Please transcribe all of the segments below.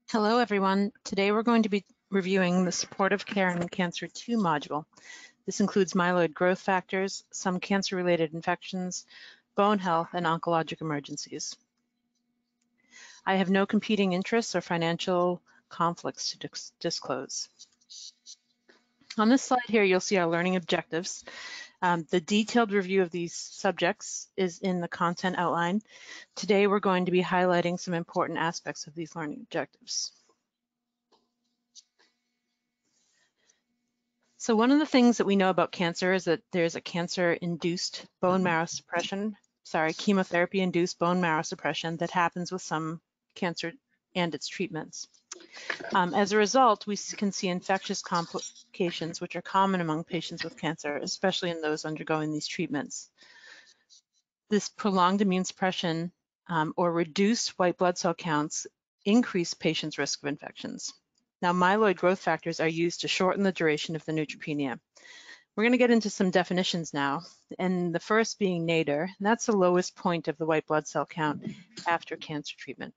Hello, everyone. Today we're going to be reviewing the Supportive Care in Cancer 2 module. This includes myeloid growth factors, some cancer-related infections, bone health, and oncologic emergencies. I have no competing interests or financial conflicts to disclose. On this slide here, you'll see our learning objectives. The detailed review of these subjects is in the content outline. Today, we're going to be highlighting some important aspects of these learning objectives. So one of the things that we know about cancer is that there's a cancer-induced bone marrow suppression, chemotherapy-induced bone marrow suppression that happens with some cancer and its treatments. As a result, we can see infectious complications, which are common among patients with cancer, especially in those undergoing these treatments. This prolonged immune suppression or reduced white blood cell counts increase patients' risk of infections. Now, myeloid growth factors are used to shorten the duration of the neutropenia. We're going to get into some definitions now, and the first being nadir, and that's the lowest point of the white blood cell count after cancer treatment.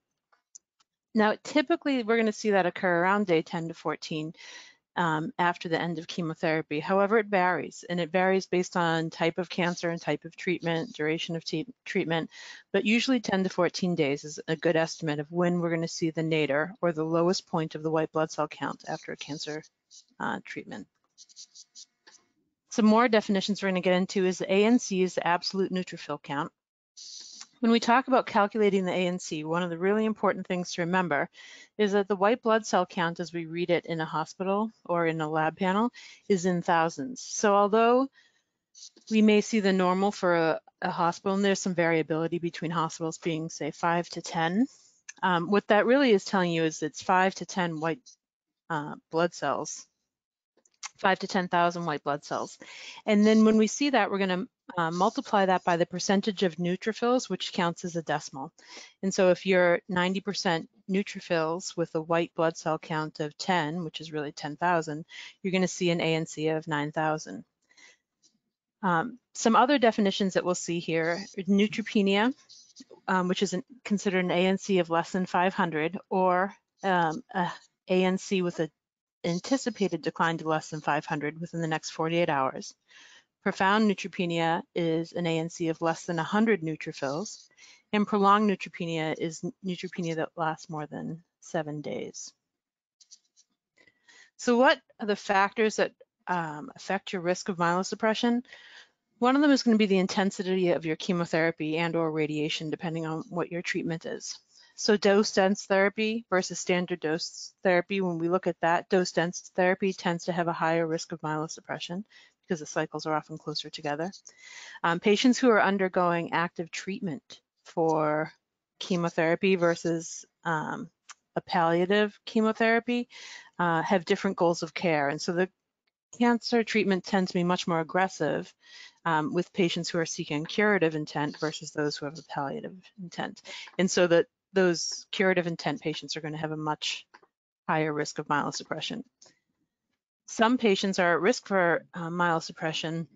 Now, typically, we're going to see that occur around day 10 to 14 after the end of chemotherapy. However, it varies, and it varies based on type of cancer and type of treatment, duration of treatment, but usually 10 to 14 days is a good estimate of when we're going to see the nadir, or the lowest point of the white blood cell count after a cancer treatment. Some more definitions we're going to get into is the ANC is the absolute neutrophil count. When we talk about calculating the ANC, one of the really important things to remember is that the white blood cell count as we read it in a hospital or in a lab panel is in thousands. So although we may see the normal for a hospital, and there's some variability between hospitals being, say, 5 to 10, what that really is telling you is it's 5 to 10 white blood cells, 5 to 10,000 white blood cells. And then when we see that, we're going to multiply that by the percentage of neutrophils, which counts as a decimal. And so if you're 90% neutrophils with a white blood cell count of 10, which is really 10,000, you're going to see an ANC of 9,000. Some other definitions that we'll see here, neutropenia, which is considered an ANC of less than 500, or a ANC with an anticipated decline to less than 500 within the next 48 hours. Profound neutropenia is an ANC of less than 100 neutrophils, and prolonged neutropenia is neutropenia that lasts more than 7 days. So what are the factors that affect your risk of myelosuppression? One of them is going to be the intensity of your chemotherapy and or radiation, depending on what your treatment is. So dose-dense therapy versus standard dose therapy, when we look at that, dose-dense therapy tends to have a higher risk of myelosuppression because the cycles are often closer together. Patients who are undergoing active treatment for chemotherapy versus a palliative chemotherapy have different goals of care. And so the cancer treatment tends to be much more aggressive with patients who are seeking curative intent versus those who have a palliative intent. And so that those curative intent patients are going to have a much higher risk of myelosuppression. Some patients are at risk for myelosuppression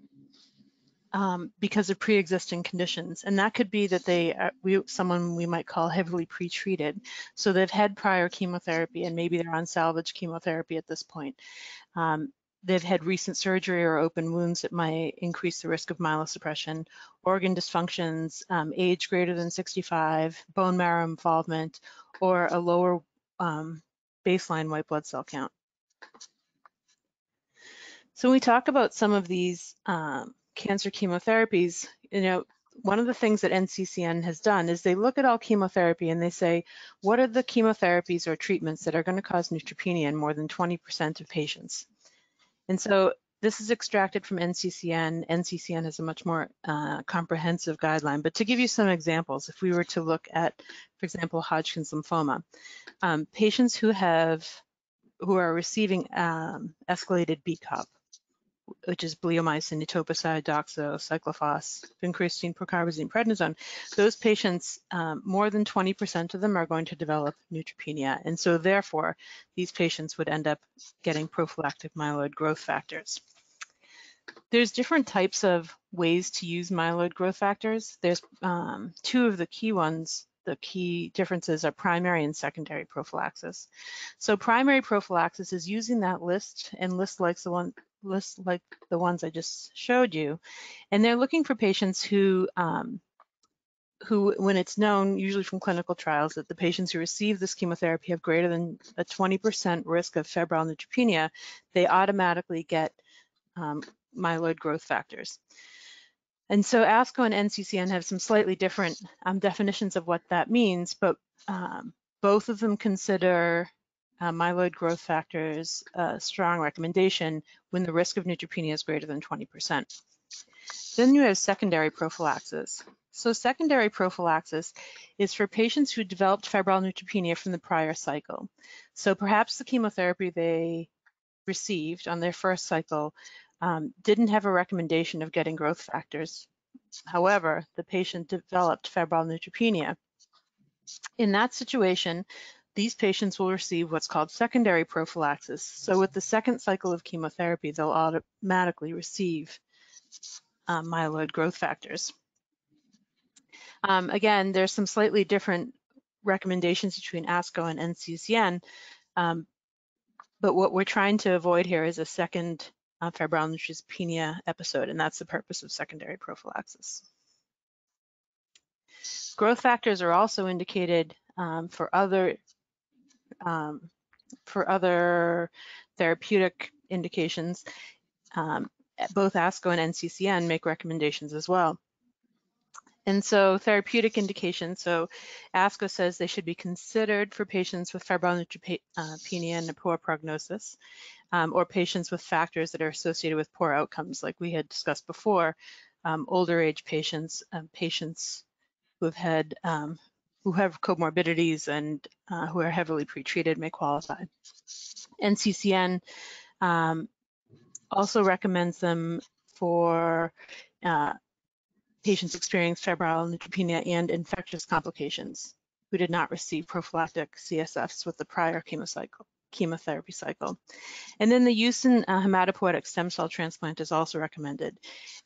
because of pre-existing conditions, and that could be that they are someone we might call heavily pre-treated. So they've had prior chemotherapy and maybe they're on salvage chemotherapy at this point. They've had recent surgery or open wounds that might increase the risk of myelosuppression, organ dysfunctions, age greater than 65, bone marrow involvement, or a lower baseline white blood cell count. So when we talk about some of these cancer chemotherapies, one of the things that NCCN has done is they look at all chemotherapy and they say, what are the chemotherapies or treatments that are going to cause neutropenia in more than 20% of patients? And so this is extracted from NCCN. NCCN has a much more comprehensive guideline. But to give you some examples, if we were to look at, for example, Hodgkin's lymphoma, patients who are receiving escalated BCOP, which is bleomycin, etoposide, doxo, cyclophos, vincristine, procarbazine, prednisone, those patients, more than 20% of them are going to develop neutropenia. And so therefore, these patients would end up getting prophylactic myeloid growth factors. There's different types of ways to use myeloid growth factors. There's two of the key ones the key differences are primary and secondary prophylaxis. So primary prophylaxis is using that list and lists like the ones I just showed you, and they're looking for patients who, when it's known, usually from clinical trials, that the patients who receive this chemotherapy have greater than a 20% risk of febrile neutropenia, they automatically get myeloid growth factors. And so ASCO and NCCN have some slightly different definitions of what that means, but both of them consider myeloid growth factors a strong recommendation when the risk of neutropenia is greater than 20%. Then you have secondary prophylaxis. So secondary prophylaxis is for patients who developed febrile neutropenia from the prior cycle. So perhaps the chemotherapy they received on their first cycle didn't have a recommendation of getting growth factors. However, the patient developed febrile neutropenia. In that situation, these patients will receive what's called secondary prophylaxis. So with the second cycle of chemotherapy, they'll automatically receive myeloid growth factors. Again, there's some slightly different recommendations between ASCO and NCCN, but what we're trying to avoid here is a second febrile neutropenia episode, and that's the purpose of secondary prophylaxis. Growth factors are also indicated for other therapeutic indications. Both ASCO and NCCN make recommendations as well. And so therapeutic indications, so ASCO says they should be considered for patients with febrile neutropenia and a poor prognosis, or patients with factors that are associated with poor outcomes, like we had discussed before, older age patients, patients who have comorbidities and who are heavily pretreated may qualify. NCCN also recommends them for patients experiencing febrile neutropenia and infectious complications who did not receive prophylactic CSFs with the prior chemotherapy cycle. And then the use in hematopoietic stem cell transplant is also recommended.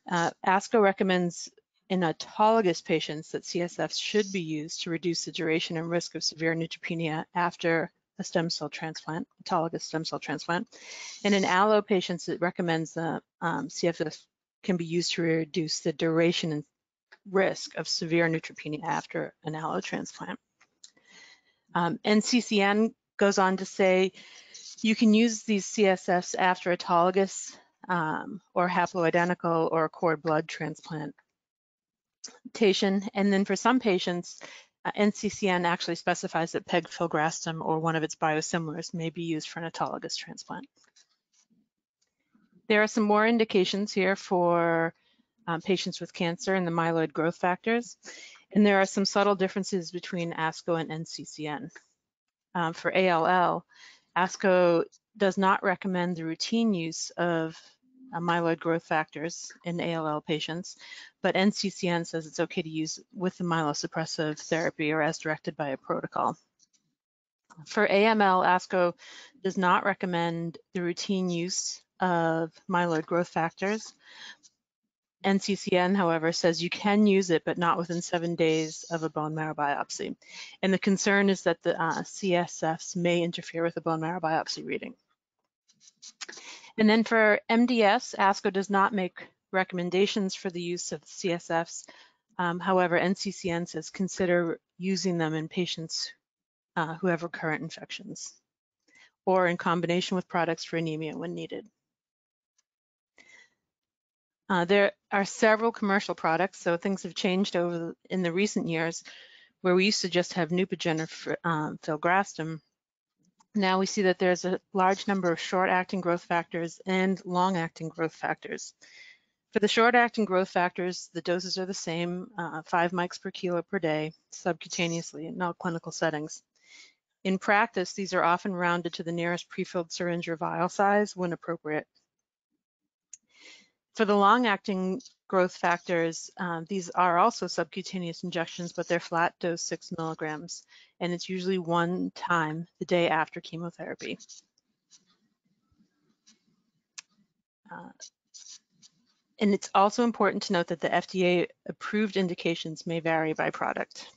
ASCO recommends in autologous patients that CSFs should be used to reduce the duration and risk of severe neutropenia after a stem cell transplant, autologous stem cell transplant. And in allo patients, it recommends that CSFs can be used to reduce the duration and risk of severe neutropenia after an allo transplant. NCCN goes on to say you can use these CSFs after autologous or haploidentical or cord blood transplantation. And then for some patients, NCCN actually specifies that pegfilgrastim or one of its biosimilars may be used for an autologous transplant. There are some more indications here for patients with cancer and the myeloid growth factors, and there are some subtle differences between ASCO and NCCN. For ALL, ASCO does not recommend the routine use of myeloid growth factors in ALL patients, but NCCN says it's okay to use with the myelosuppressive therapy or as directed by a protocol. For AML, ASCO does not recommend the routine use of myeloid growth factors. NCCN, however, says you can use it, but not within 7 days of a bone marrow biopsy. And the concern is that the CSFs may interfere with the bone marrow biopsy reading. And then for MDS, ASCO does not make recommendations for the use of CSFs. However, NCCN says consider using them in patients who have recurrent infections or in combination with products for anemia when needed. There are several commercial products, so things have changed in the recent years, where we used to just have Neupogen or filgrastim. Now we see that there's a large number of short-acting growth factors and long-acting growth factors. For the short-acting growth factors, the doses are the same, 5 mics per kilo per day, subcutaneously in all clinical settings. In practice, these are often rounded to the nearest prefilled syringe or vial size when appropriate. For the long-acting growth factors, these are also subcutaneous injections, but they're flat dose 6 milligrams, and it's usually one time the day after chemotherapy. And it's also important to note that the FDA approved indications may vary by product.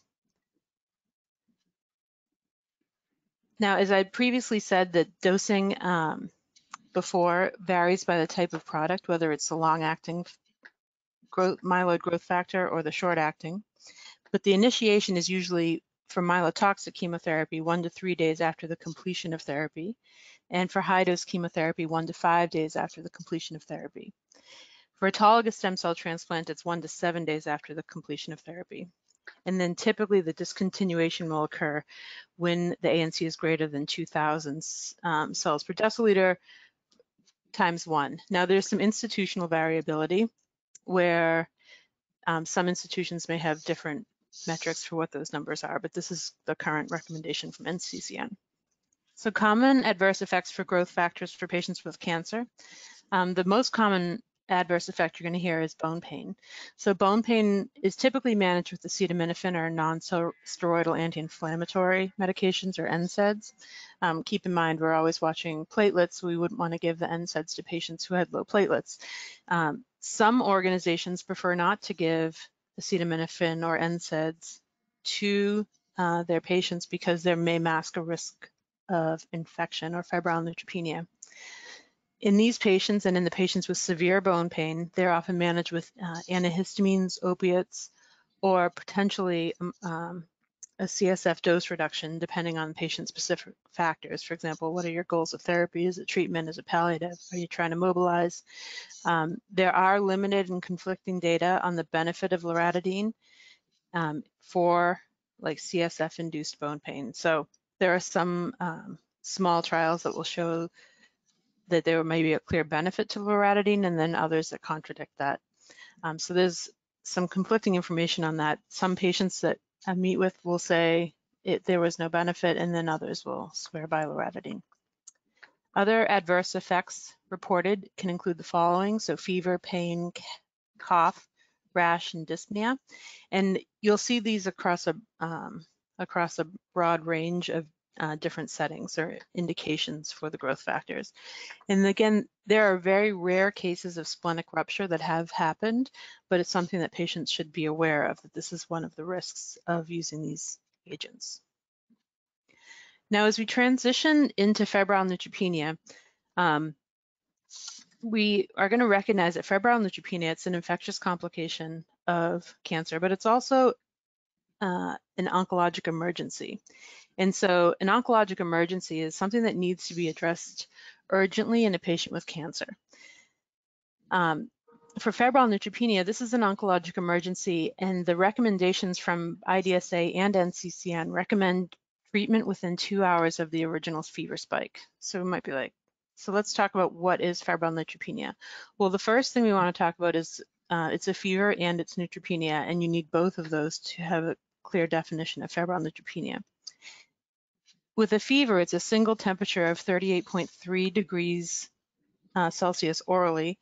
Now, as I previously said, that dosing before varies by the type of product, whether it's the long-acting myeloid growth factor or the short-acting. But the initiation is usually for myelotoxic chemotherapy 1 to 3 days after the completion of therapy, and for high-dose chemotherapy 1 to 5 days after the completion of therapy. For autologous stem cell transplant, it's 1 to 7 days after the completion of therapy. And then typically the discontinuation will occur when the ANC is greater than 2,000 cells per deciliter times 1. Now there's some institutional variability where some institutions may have different metrics for what those numbers are, but this is the current recommendation from NCCN. So common adverse effects for growth factors for patients with cancer. The most common adverse effect you're going to hear is bone pain. So bone pain is typically managed with acetaminophen or non-steroidal anti-inflammatory medications or NSAIDs. Keep in mind, we're always watching platelets. We wouldn't want to give the NSAIDs to patients who had low platelets. Some organizations prefer not to give acetaminophen or NSAIDs to their patients because they may mask a risk of infection or febrile neutropenia. In these patients and in the patients with severe bone pain, they're often managed with antihistamines, opiates, or potentially a CSF dose reduction depending on patient-specific factors. For example, what are your goals of therapy? Is it treatment? Is it palliative? Are you trying to mobilize? There are limited and conflicting data on the benefit of loratadine for like CSF-induced bone pain. So there are some small trials that will show that there may be a clear benefit to loratadine, and then others that contradict that. So there's some conflicting information on that. Some patients that I meet with will say there was no benefit, and then others will swear by loratadine. Other adverse effects reported can include the following: so fever, pain, cough, rash, and dyspnea. And you'll see these across a broad range of different settings or indications for the growth factors. And again, there are very rare cases of splenic rupture that have happened, but it's something that patients should be aware of, that this is one of the risks of using these agents. Now, as we transition into febrile neutropenia, we are going to recognize that febrile neutropenia, it's an infectious complication of cancer, but it's also an oncologic emergency. And so an oncologic emergency is something that needs to be addressed urgently in a patient with cancer. For febrile neutropenia, this is an oncologic emergency, and the recommendations from IDSA and NCCN recommend treatment within 2 hours of the original fever spike. So we might be like, so let's talk about what is febrile neutropenia. Well, the first thing we want to talk about is it's a fever and it's neutropenia, and you need both of those to have a clear definition of febrile neutropenia. With a fever, it's a single temperature of 38.3 degrees Celsius orally,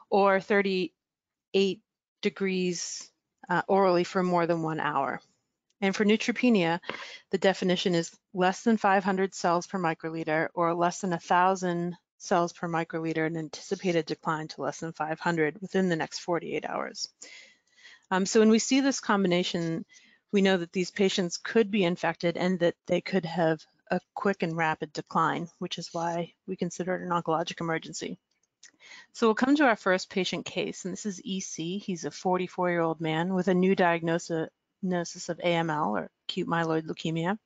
or 38 degrees orally for more than 1 hour. And for neutropenia, the definition is less than 500 cells per microliter or less than 1,000 cells per microliter, and anticipated decline to less than 500 within the next 48 hours. So when we see this combination, we know that these patients could be infected and that they could have a quick and rapid decline, which is why we consider it an oncologic emergency. So we'll come to our first patient case, and this is EC. He's a 44-year-old man with a new diagnosis of AML, or acute myeloid leukemia.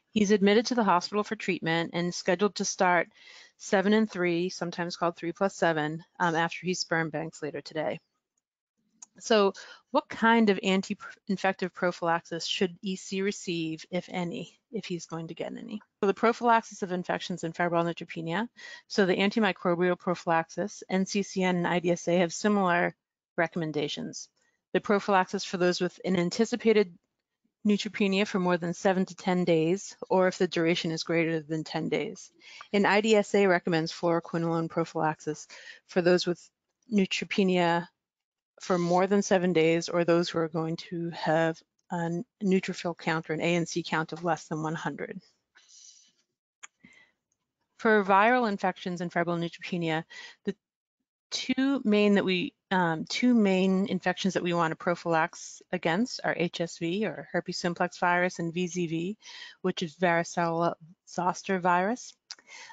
He's admitted to the hospital for treatment and scheduled to start 7+3, sometimes called 3+7, after he sperm banks later today. So what kind of anti-infective prophylaxis should EC receive, if any, if he's going to get any? So the prophylaxis of infections in febrile neutropenia, so the antimicrobial prophylaxis, NCCN and IDSA have similar recommendations. The prophylaxis for those with an anticipated neutropenia for more than 7 to 10 days, or if the duration is greater than 10 days. And IDSA recommends fluoroquinolone prophylaxis for those with neutropenia for more than 7 days, or those who are going to have a neutrophil count or an ANC count of less than 100. For viral infections in febrile neutropenia, the two main infections that we want to prophylax against are HSV, or herpes simplex virus, and VZV, which is varicella zoster virus.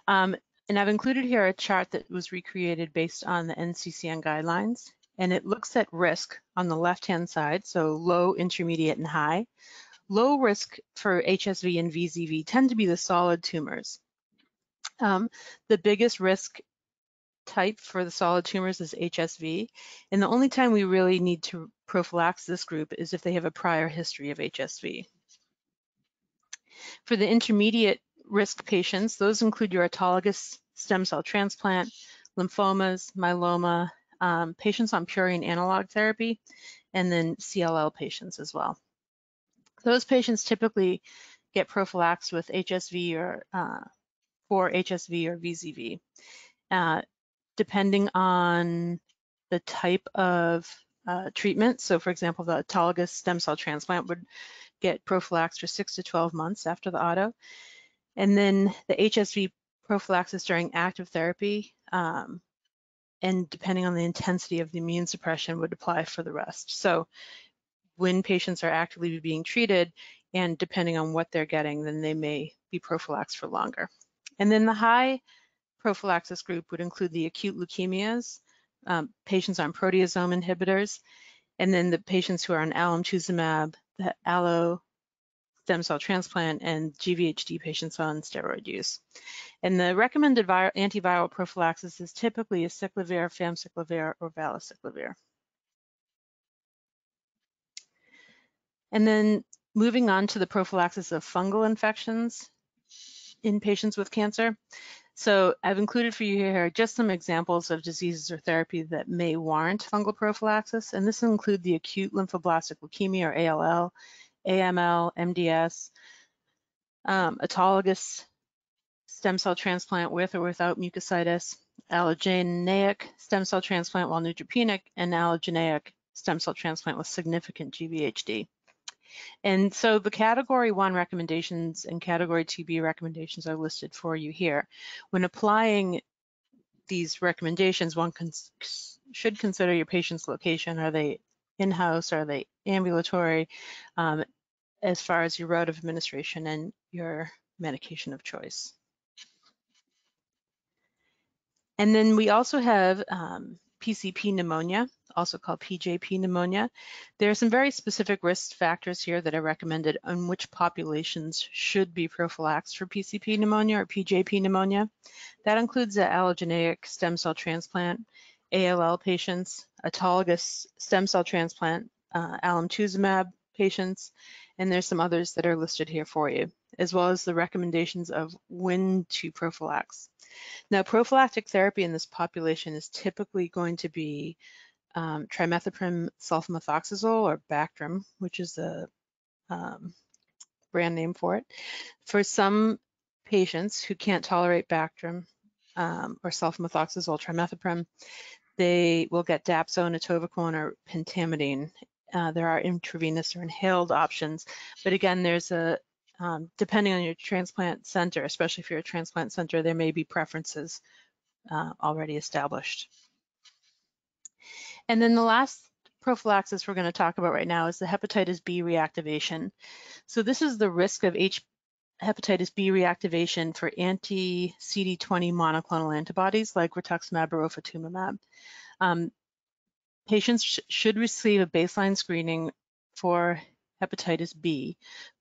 And I've included here a chart that was recreated based on the NCCN guidelines, and it looks at risk on the left-hand side, so low, intermediate, and high. Low risk for HSV and VZV tend to be the solid tumors. The biggest risk type for the solid tumors is HSV, and the only time we really need to prophylax this group is if they have a prior history of HSV. For the intermediate risk patients, those include your autologous stem cell transplant, lymphomas, myeloma, patients on purine analog therapy, and then CLL patients as well. Those patients typically get prophylaxed with HSV or for HSV or VZV. Depending on the type of treatment, so for example, the autologous stem cell transplant would get prophylaxed for 6 to 12 months after the auto. And then the HSV prophylaxis during active therapy, and depending on the intensity of the immune suppression, would apply for the rest. So when patients are actively being treated, and depending on what they're getting, then they may be prophylaxed for longer. And then the high prophylaxis group would include the acute leukemias, patients on proteasome inhibitors, and then the patients who are on alemtuzumab, the allo stem cell transplant, and GVHD patients on steroid use. And the recommended antiviral prophylaxis is typically acyclovir, famciclovir, or valacyclovir. And then moving on to the prophylaxis of fungal infections in patients with cancer. So I've included for you here just some examples of diseases or therapy that may warrant fungal prophylaxis, and this include the acute lymphoblastic leukemia or ALL, AML, MDS, autologous stem cell transplant with or without mucositis, allogeneic stem cell transplant while neutropenic, and allogeneic stem cell transplant with significant GVHD. And so the category 1 recommendations and category 2B recommendations are listed for you here. When applying these recommendations, one should consider your patient's location. Are they in-house? Are they ambulatory? As far as your route of administration and your medication of choice. And then we also have Pcp pneumonia, also called PJP pneumonia. There are some very specific risk factors here that are recommended on which populations should be prophylaxed for PCP pneumonia or PJP pneumonia. That includes the allogeneic stem cell transplant, ALL patients, autologous stem cell transplant, alemtuzumab patients, and there's some others that are listed here for you, as well as the recommendations of when to prophylax. Now, prophylactic therapy in this population is typically going to be trimethoprim sulfamethoxazole or Bactrim, which is the brand name for it. For some patients who can't tolerate Bactrim or sulfamethoxazole trimethoprim, they will get dapsone, atovaquone, or pentamidine. There are intravenous or inhaled options, but again, there's a depending on your transplant center, especially if you're a transplant center, there may be preferences already established. And then the last prophylaxis we're going to talk about right now is the hepatitis B reactivation. So this is the risk of hepatitis B reactivation for anti-CD20 monoclonal antibodies like rituximab or ofatumumab. Patients should receive a baseline screening for hepatitis B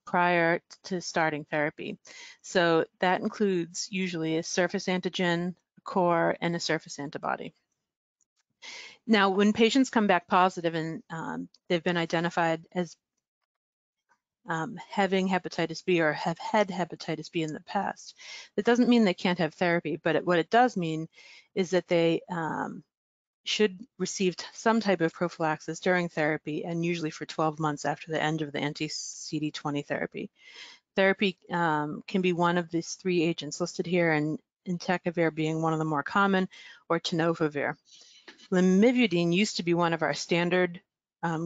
prior to starting therapy. So that includes usually a surface antigen, a core, and a surface antibody. Now, when patients come back positive and they've been identified as having hepatitis B or have had hepatitis B in the past, that doesn't mean they can't have therapy, but what it does mean is that they should receive some type of prophylaxis during therapy and usually for 12 months after the end of the anti-CD20 therapy. Therapy can be one of these 3 agents listed here, and entecavir being one of the more common, or tenofovir. Lamivudine used to be one of our standard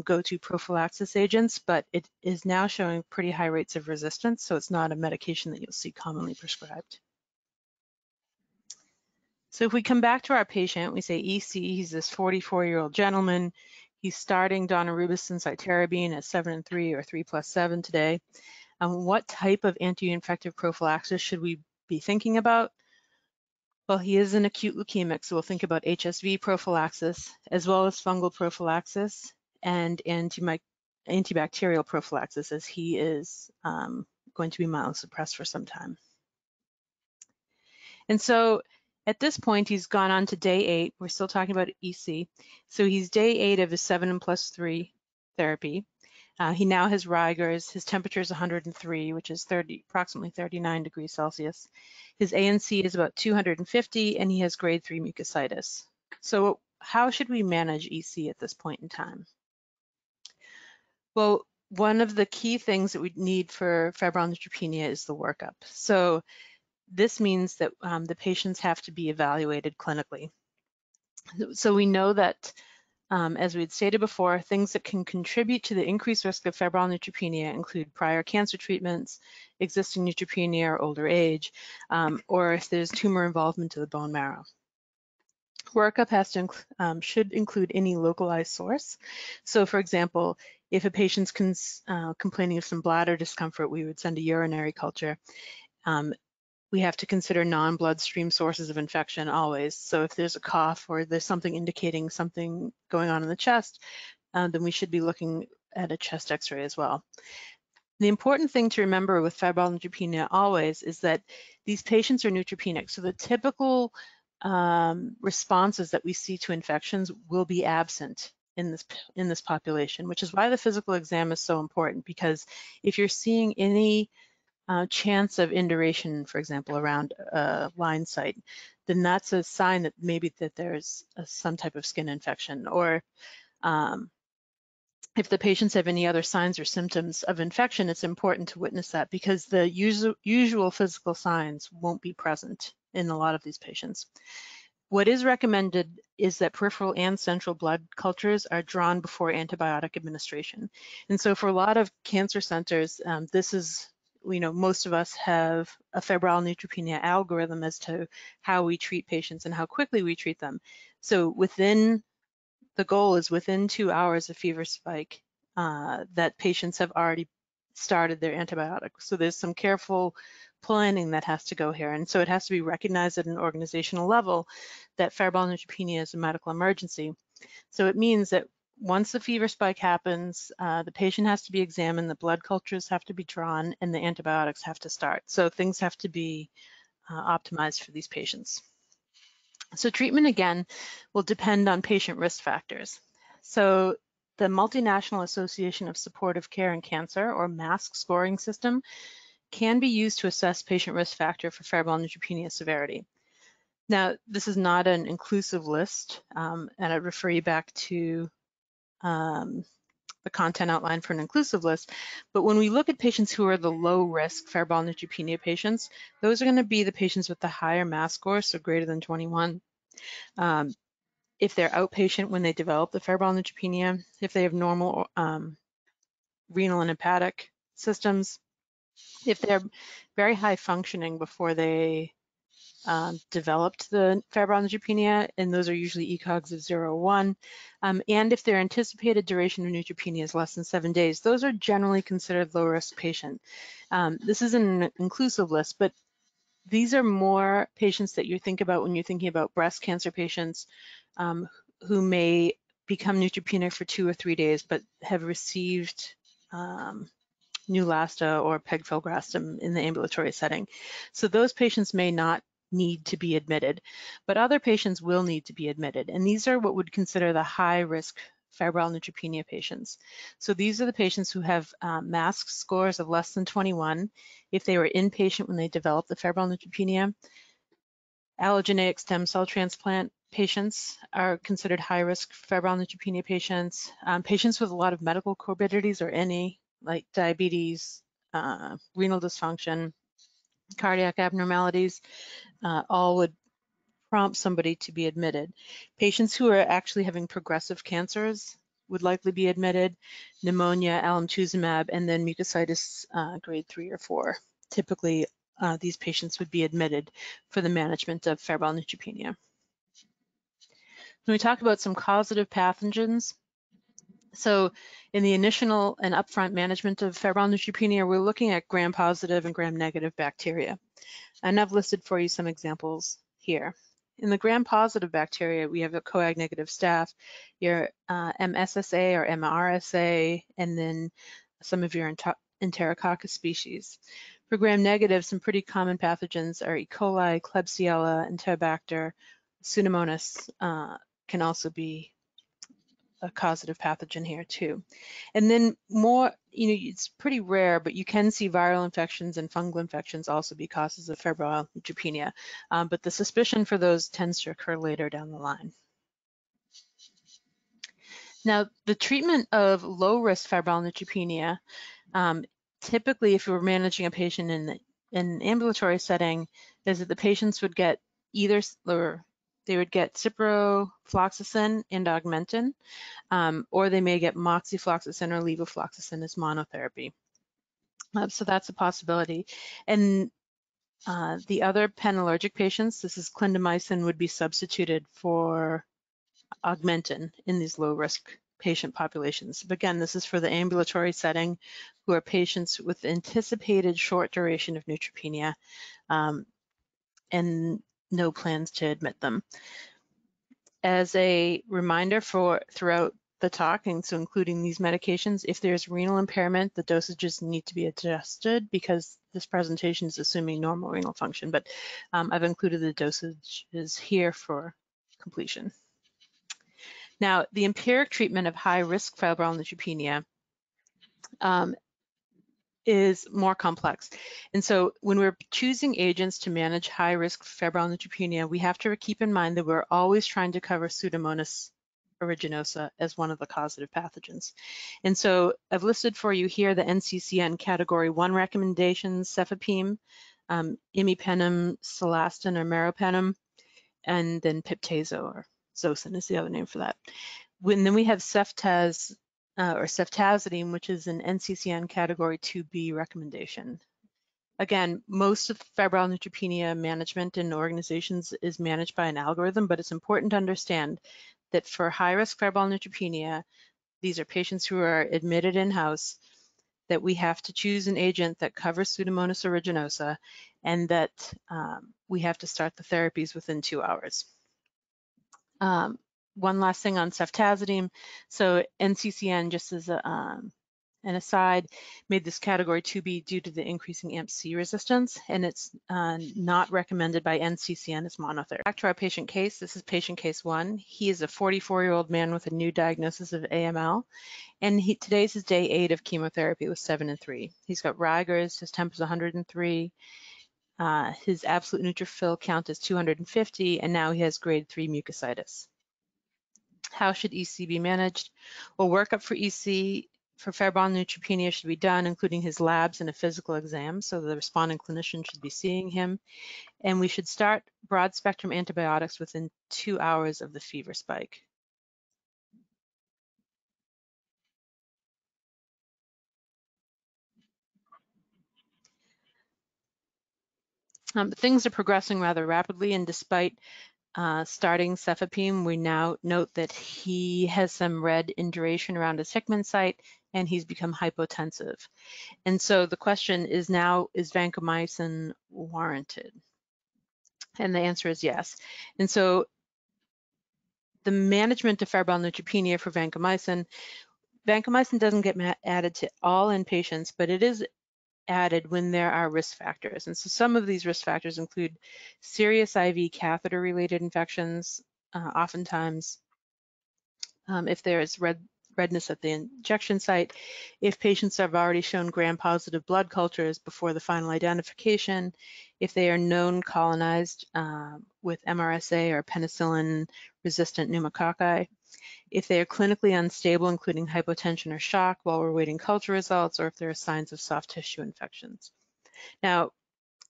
go-to prophylaxis agents, but it is now showing pretty high rates of resistance, so it's not a medication that you'll see commonly prescribed. So if we come back to our patient, we say EC, he's this 44-year-old gentleman. He's starting daunorubicin cytarabine at 7 and 3 or 3+7 today. What type of anti-infective prophylaxis should we be thinking about? Well, he is an acute leukemic, so we'll think about HSV prophylaxis, as well as fungal prophylaxis and antibacterial prophylaxis, as he is going to be myelosuppressed for some time. And so at this point, he's gone on to day 8. We're still talking about EC. So he's day 8 of his 7+3 therapy. He now has Rigers. His temperature is 103, which is approximately 39 degrees Celsius. His ANC is about 250, and he has grade 3 mucositis. So how should we manage EC at this point in time? Well, one of the key things that we need for febrile neutropenia is the workup. So this means that the patients have to be evaluated clinically. So we know that, as we had stated before, things that can contribute to the increased risk of febrile neutropenia include prior cancer treatments, existing neutropenia or older age, or if there's tumor involvement to the bone marrow. Workup should include any localized source. So for example, if a patient's complaining of some bladder discomfort, we would send a urinary culture. We have to consider non-bloodstream sources of infection always. So if there's a cough or there's something indicating something going on in the chest, then we should be looking at a chest x-ray as well. The important thing to remember with febrile neutropenia always is that these patients are neutropenic. So the typical responses that we see to infections will be absent in this population, which is why the physical exam is so important, because if you're seeing any chance of induration, for example, around a line site, then that's a sign that maybe that there's some type of skin infection. Or if the patients have any other signs or symptoms of infection, it's important to witness that, because the usual physical signs won't be present in a lot of these patients. What is recommended is that peripheral and central blood cultures are drawn before antibiotic administration. And so for a lot of cancer centers, this is, most of us have a febrile neutropenia algorithm as to how we treat patients and how quickly we treat them. So the goal is within 2 hours of fever spike that patients have already started their antibiotic. So there's some careful planning that has to go here. And so it has to be recognized at an organizational level that febrile neutropenia is a medical emergency. So it means that once the fever spike happens, the patient has to be examined, the blood cultures have to be drawn, and the antibiotics have to start. So things have to be optimized for these patients. So treatment, again, will depend on patient risk factors. So the Multinational Association of Supportive Care in Cancer, or MASC scoring system, can be used to assess patient risk factor for febrile neutropenia severity. Now, this is not an inclusive list, and I'd refer you back to the content outline for an inclusive list. But when we look at patients who are the low risk febrile neutropenia patients, those are going to be the patients with the higher MASC score, so greater than 21. If they're outpatient when they develop the febrile neutropenia, if they have normal renal and hepatic systems, if they're very high functioning before they developed the febrile neutropenia, and those are usually ECOGs of 0 or 1, and if their anticipated duration of neutropenia is less than 7 days, those are generally considered low-risk patient. This is an inclusive list, but these are more patients that you think about when you're thinking about breast cancer patients who may become neutropenic for 2 or 3 days, but have received Neulasta or pegfilgrastim in the ambulatory setting. So those patients may not need to be admitted, but other patients will need to be admitted. And these are what would consider the high risk febrile neutropenia patients. So these are the patients who have MASC scores of less than 21 if they were inpatient when they developed the febrile neutropenia. Allogeneic stem cell transplant patients are considered high risk febrile neutropenia patients. Patients with a lot of medical comorbidities or any, like diabetes, renal dysfunction, cardiac abnormalities, all would prompt somebody to be admitted. Patients who are actually having progressive cancers would likely be admitted, pneumonia, alemtuzumab, and then mucositis grade 3 or 4. Typically, these patients would be admitted for the management of febrile neutropenia. When we talk about some causative pathogens, so In the initial and upfront management of febrile neutropenia, we're looking at gram-positive and gram-negative bacteria. And I've listed for you some examples here. In the gram-positive bacteria, we have a coag-negative staph, your MSSA or MRSA, and then some of your Enterococcus species. For gram-negative, some pretty common pathogens are E. coli, Klebsiella, Enterobacter, Pseudomonas can also be a causative pathogen here too. And then more, it's pretty rare, but you can see viral infections and fungal infections also be causes of febrile neutropenia. But the suspicion for those tends to occur later down the line. Now, the treatment of low-risk febrile neutropenia, typically if we're managing a patient in an ambulatory setting, is that the patients would get either, or they would get ciprofloxacin and Augmentin, or they may get moxifloxacin or levofloxacin as monotherapy. So that's a possibility. And the other penallergic patients, this is clindamycin, would be substituted for Augmentin in these low-risk patient populations. But again, this is for the ambulatory setting who are patients with anticipated short duration of neutropenia and no plans to admit them. As a reminder for throughout the talk, and so including these medications, if there's renal impairment, the dosages need to be adjusted because this presentation is assuming normal renal function, but I've included the dosages here for completion. Now, the empiric treatment of high-risk febrile neutropenia is more complex. And so when we're choosing agents to manage high-risk febrile neutropenia, we have to keep in mind that we're always trying to cover Pseudomonas aeruginosa as one of the causative pathogens. And so I've listed for you here the NCCN Category 1 recommendations, cefepime, imipenem, celastin or meropenem, and then piptazo or Zosyn is the other name for that. Then we have ceftazidime, which is an NCCN Category 2B recommendation. Again, most of febrile neutropenia management in organizations is managed by an algorithm, but it's important to understand that for high-risk febrile neutropenia, these are patients who are admitted in-house, that we have to choose an agent that covers Pseudomonas aeruginosa, and that we have to start the therapies within 2 hours. One last thing on ceftazidime. So NCCN, just as an aside, made this category 2B due to the increasing AMP-C resistance, and it's not recommended by NCCN as monotherapy. Back to our patient case. This is patient case 1. He is a 44-year-old man with a new diagnosis of AML, and today's his day 8 of chemotherapy with 7 and 3. He's got Rigers, his temp is 103, his absolute neutrophil count is 250, and now he has grade 3 mucositis. How should EC be managed? Well, workup for EC for febrile neutropenia should be done, including his labs and a physical exam, so the responding clinician should be seeing him. And we should start broad spectrum antibiotics within 2 hours of the fever spike. Things are progressing rather rapidly, and despite starting cefepime, we now note that he has some red induration around his Hickman site, and he's become hypotensive. And so the question is now, is vancomycin warranted? And the answer is yes. And so the management of febrile neutropenia for vancomycin doesn't get added to all inpatients, but it is added when there are risk factors. And so some of these risk factors include serious IV catheter-related infections, oftentimes if there is redness at the injection site, if patients have already shown gram-positive blood cultures before the final identification, if they are known colonized with MRSA or penicillin-resistant pneumococci, if they are clinically unstable, including hypotension or shock while we're waiting culture results, or if there are signs of soft tissue infections. Now,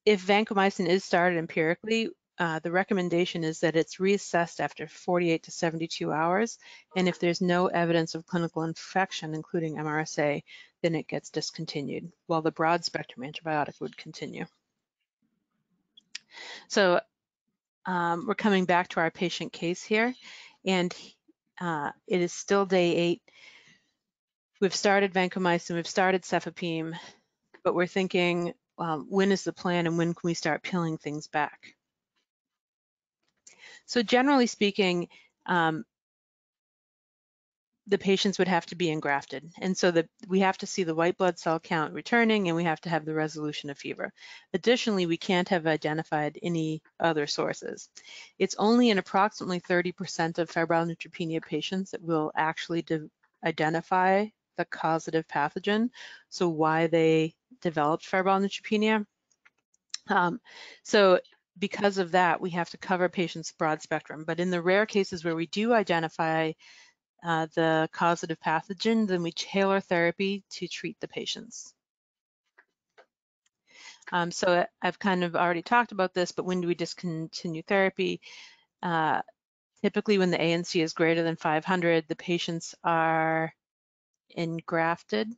if vancomycin is started empirically, the recommendation is that it's reassessed after 48 to 72 hours, and if there's no evidence of clinical infection, including MRSA, then it gets discontinued, while the broad spectrum antibiotic would continue. So we're coming back to our patient case here, and it is still day 8. we've started vancomycin, we've started cefepime, but we're thinking, when is the plan and when can we start peeling things back? So generally speaking, the patients would have to be engrafted. And so we have to see the white blood cell count returning, and we have to have the resolution of fever. Additionally, we can't have identified any other sources. It's only in approximately 30% of febrile neutropenia patients that we'll actually identify the causative pathogen, so why they developed febrile neutropenia. So because of that, we have to cover patients broad spectrum. But in the rare cases where we do identify the causative pathogen, then we tailor therapy to treat the patients. So I've kind of already talked about this, but when do we discontinue therapy? Typically when the ANC is greater than 500, the patients are engrafted,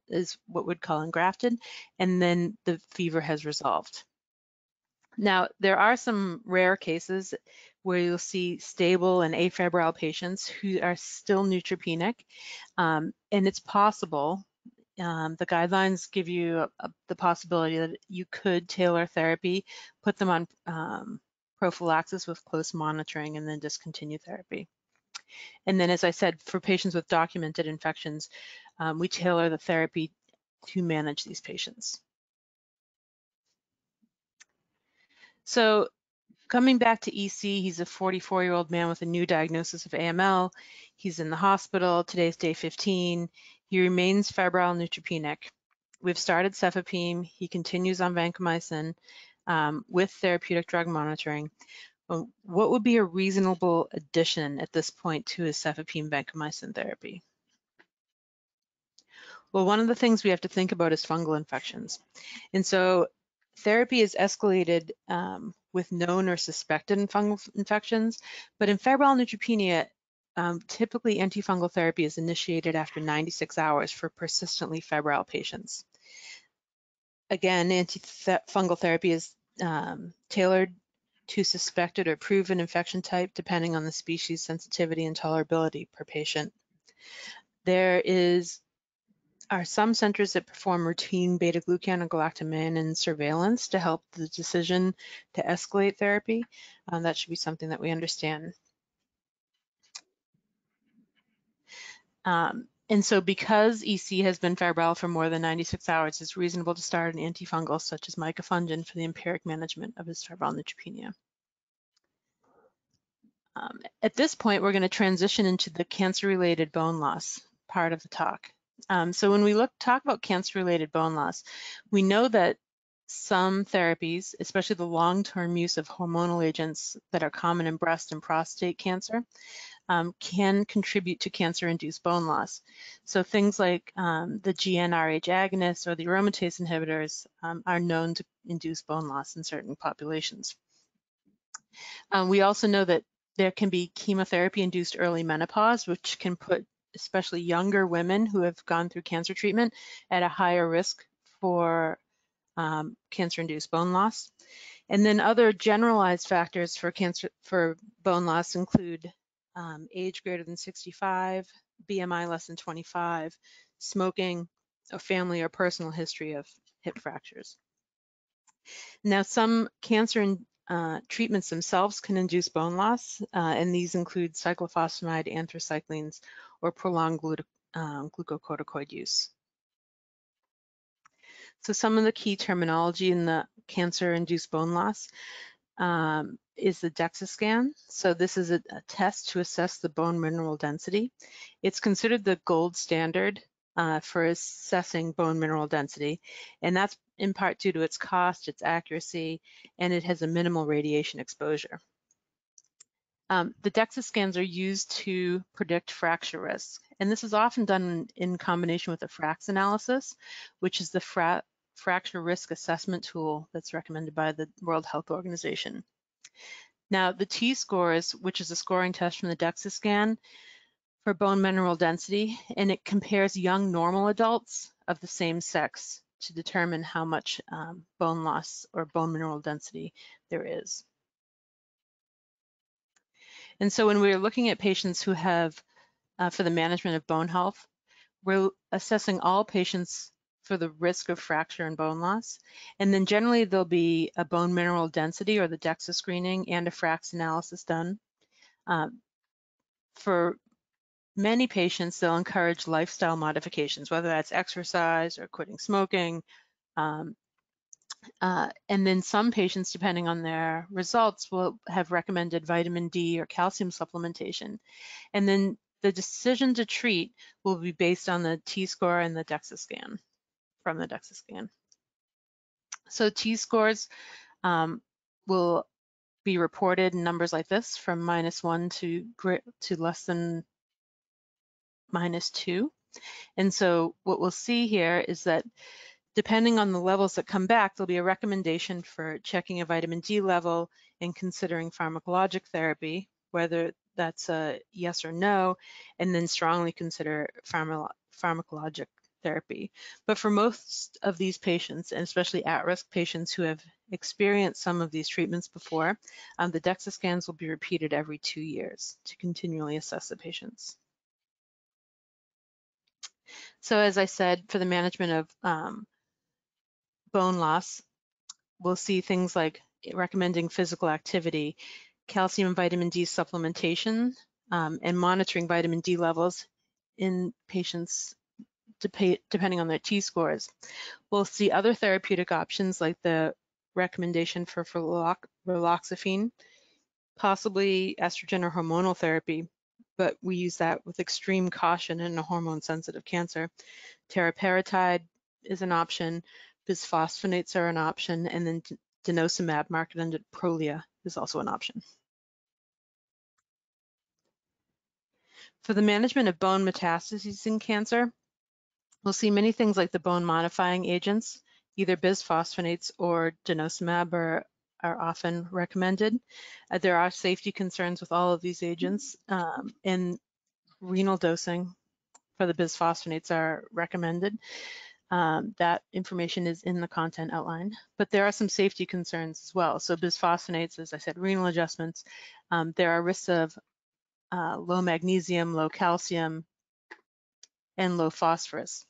is what we'd call engrafted, and then the fever has resolved. Now, there are some rare cases where you'll see stable and afebrile patients who are still neutropenic, and it's possible. The guidelines give you the possibility that you could tailor therapy, put them on prophylaxis with close monitoring, and then discontinue therapy. And then, as I said, for patients with documented infections, we tailor the therapy to manage these patients. So coming back to EC, he's a 44-year-old man with a new diagnosis of AML. He's in the hospital. Today's day 15. He remains febrile neutropenic. We've started cefepime. He continues on vancomycin with therapeutic drug monitoring. What would be a reasonable addition at this point to his cefepime vancomycin therapy? Well, one of the things we have to think about is fungal infections. And so therapy is escalated with known or suspected fungal infections, but in febrile neutropenia, typically antifungal therapy is initiated after 96 hours for persistently febrile patients. Again, antifungal therapy is tailored to suspected or proven infection type depending on the species, sensitivity, and tolerability per patient. There are some centers that perform routine beta-glucan and galactomannan surveillance to help the decision to escalate therapy. That should be something that we understand. And so because EC has been febrile for more than 96 hours, it's reasonable to start an antifungal such as mycophenolate for the empiric management of his febrile neutropenia. At this point, we're going to transition into the cancer-related bone loss part of the talk. So when we talk about cancer-related bone loss, we know that some therapies, especially the long-term use of hormonal agents that are common in breast and prostate cancer, can contribute to cancer-induced bone loss. So things like the GnRH agonists or the aromatase inhibitors are known to induce bone loss in certain populations. We also know that there can be chemotherapy-induced early menopause, which can put especially younger women who have gone through cancer treatment at a higher risk for cancer-induced bone loss. And then other generalized factors for bone loss include age greater than 65, BMI less than 25, smoking, a family or personal history of hip fractures. Now, some cancer treatments themselves can induce bone loss, and these include cyclophosphamide, anthracyclines, or prolonged glucocorticoid use. So some of the key terminology in the cancer-induced bone loss is the Dexa Scan. So this is a test to assess the bone mineral density. It's considered the gold standard for assessing bone mineral density, and that's in part due to its cost, its accuracy, and it has a minimal radiation exposure. The Dexa scans are used to predict fracture risk, and this is often done in combination with a FRAX analysis, which is the fracture risk assessment tool that's recommended by the World Health Organization. Now, the T-scores, which is a scoring test from the Dexa scan for bone mineral density, and it compares young normal adults of the same sex to determine how much bone loss or bone mineral density there is. And so when we're looking at patients who have, for the management of bone health, we're assessing all patients for the risk of fracture and bone loss. And then generally there'll be a bone mineral density or the DEXA screening and a FRAX analysis done. For many patients, they'll encourage lifestyle modifications, whether that's exercise or quitting smoking. And then some patients, depending on their results, will have recommended vitamin D or calcium supplementation. And then the decision to treat will be based on the T-score and the Dexa scan, from the Dexa scan. So T-scores will be reported in numbers like this, from -1 to less than -2. And so what we'll see here is that depending on the levels that come back, there'll be a recommendation for checking a vitamin D level and considering pharmacologic therapy, whether that's a yes or no, and then strongly consider pharmacologic therapy. But for most of these patients, and especially at-risk patients who have experienced some of these treatments before, the DEXA scans will be repeated every 2 years to continually assess the patients. So as I said, for the management of bone loss, we'll see things like recommending physical activity, calcium and vitamin D supplementation, and monitoring vitamin D levels in patients depending on their T-scores. We'll see other therapeutic options like the recommendation for raloxifene, possibly estrogen or hormonal therapy, but we use that with extreme caution in a hormone-sensitive cancer. Teriparatide is an option, bisphosphonates are an option, and then denosumab, marketed under Prolia, is also an option. For the management of bone metastases in cancer, we'll see many things like the bone modifying agents, either bisphosphonates or denosumab are often recommended. There are safety concerns with all of these agents, and renal dosing for the bisphosphonates are recommended. That information is in the content outline, but there are some safety concerns as well. So bisphosphonates, as I said, renal adjustments. There are risks of low magnesium, low calcium, and low phosphorus.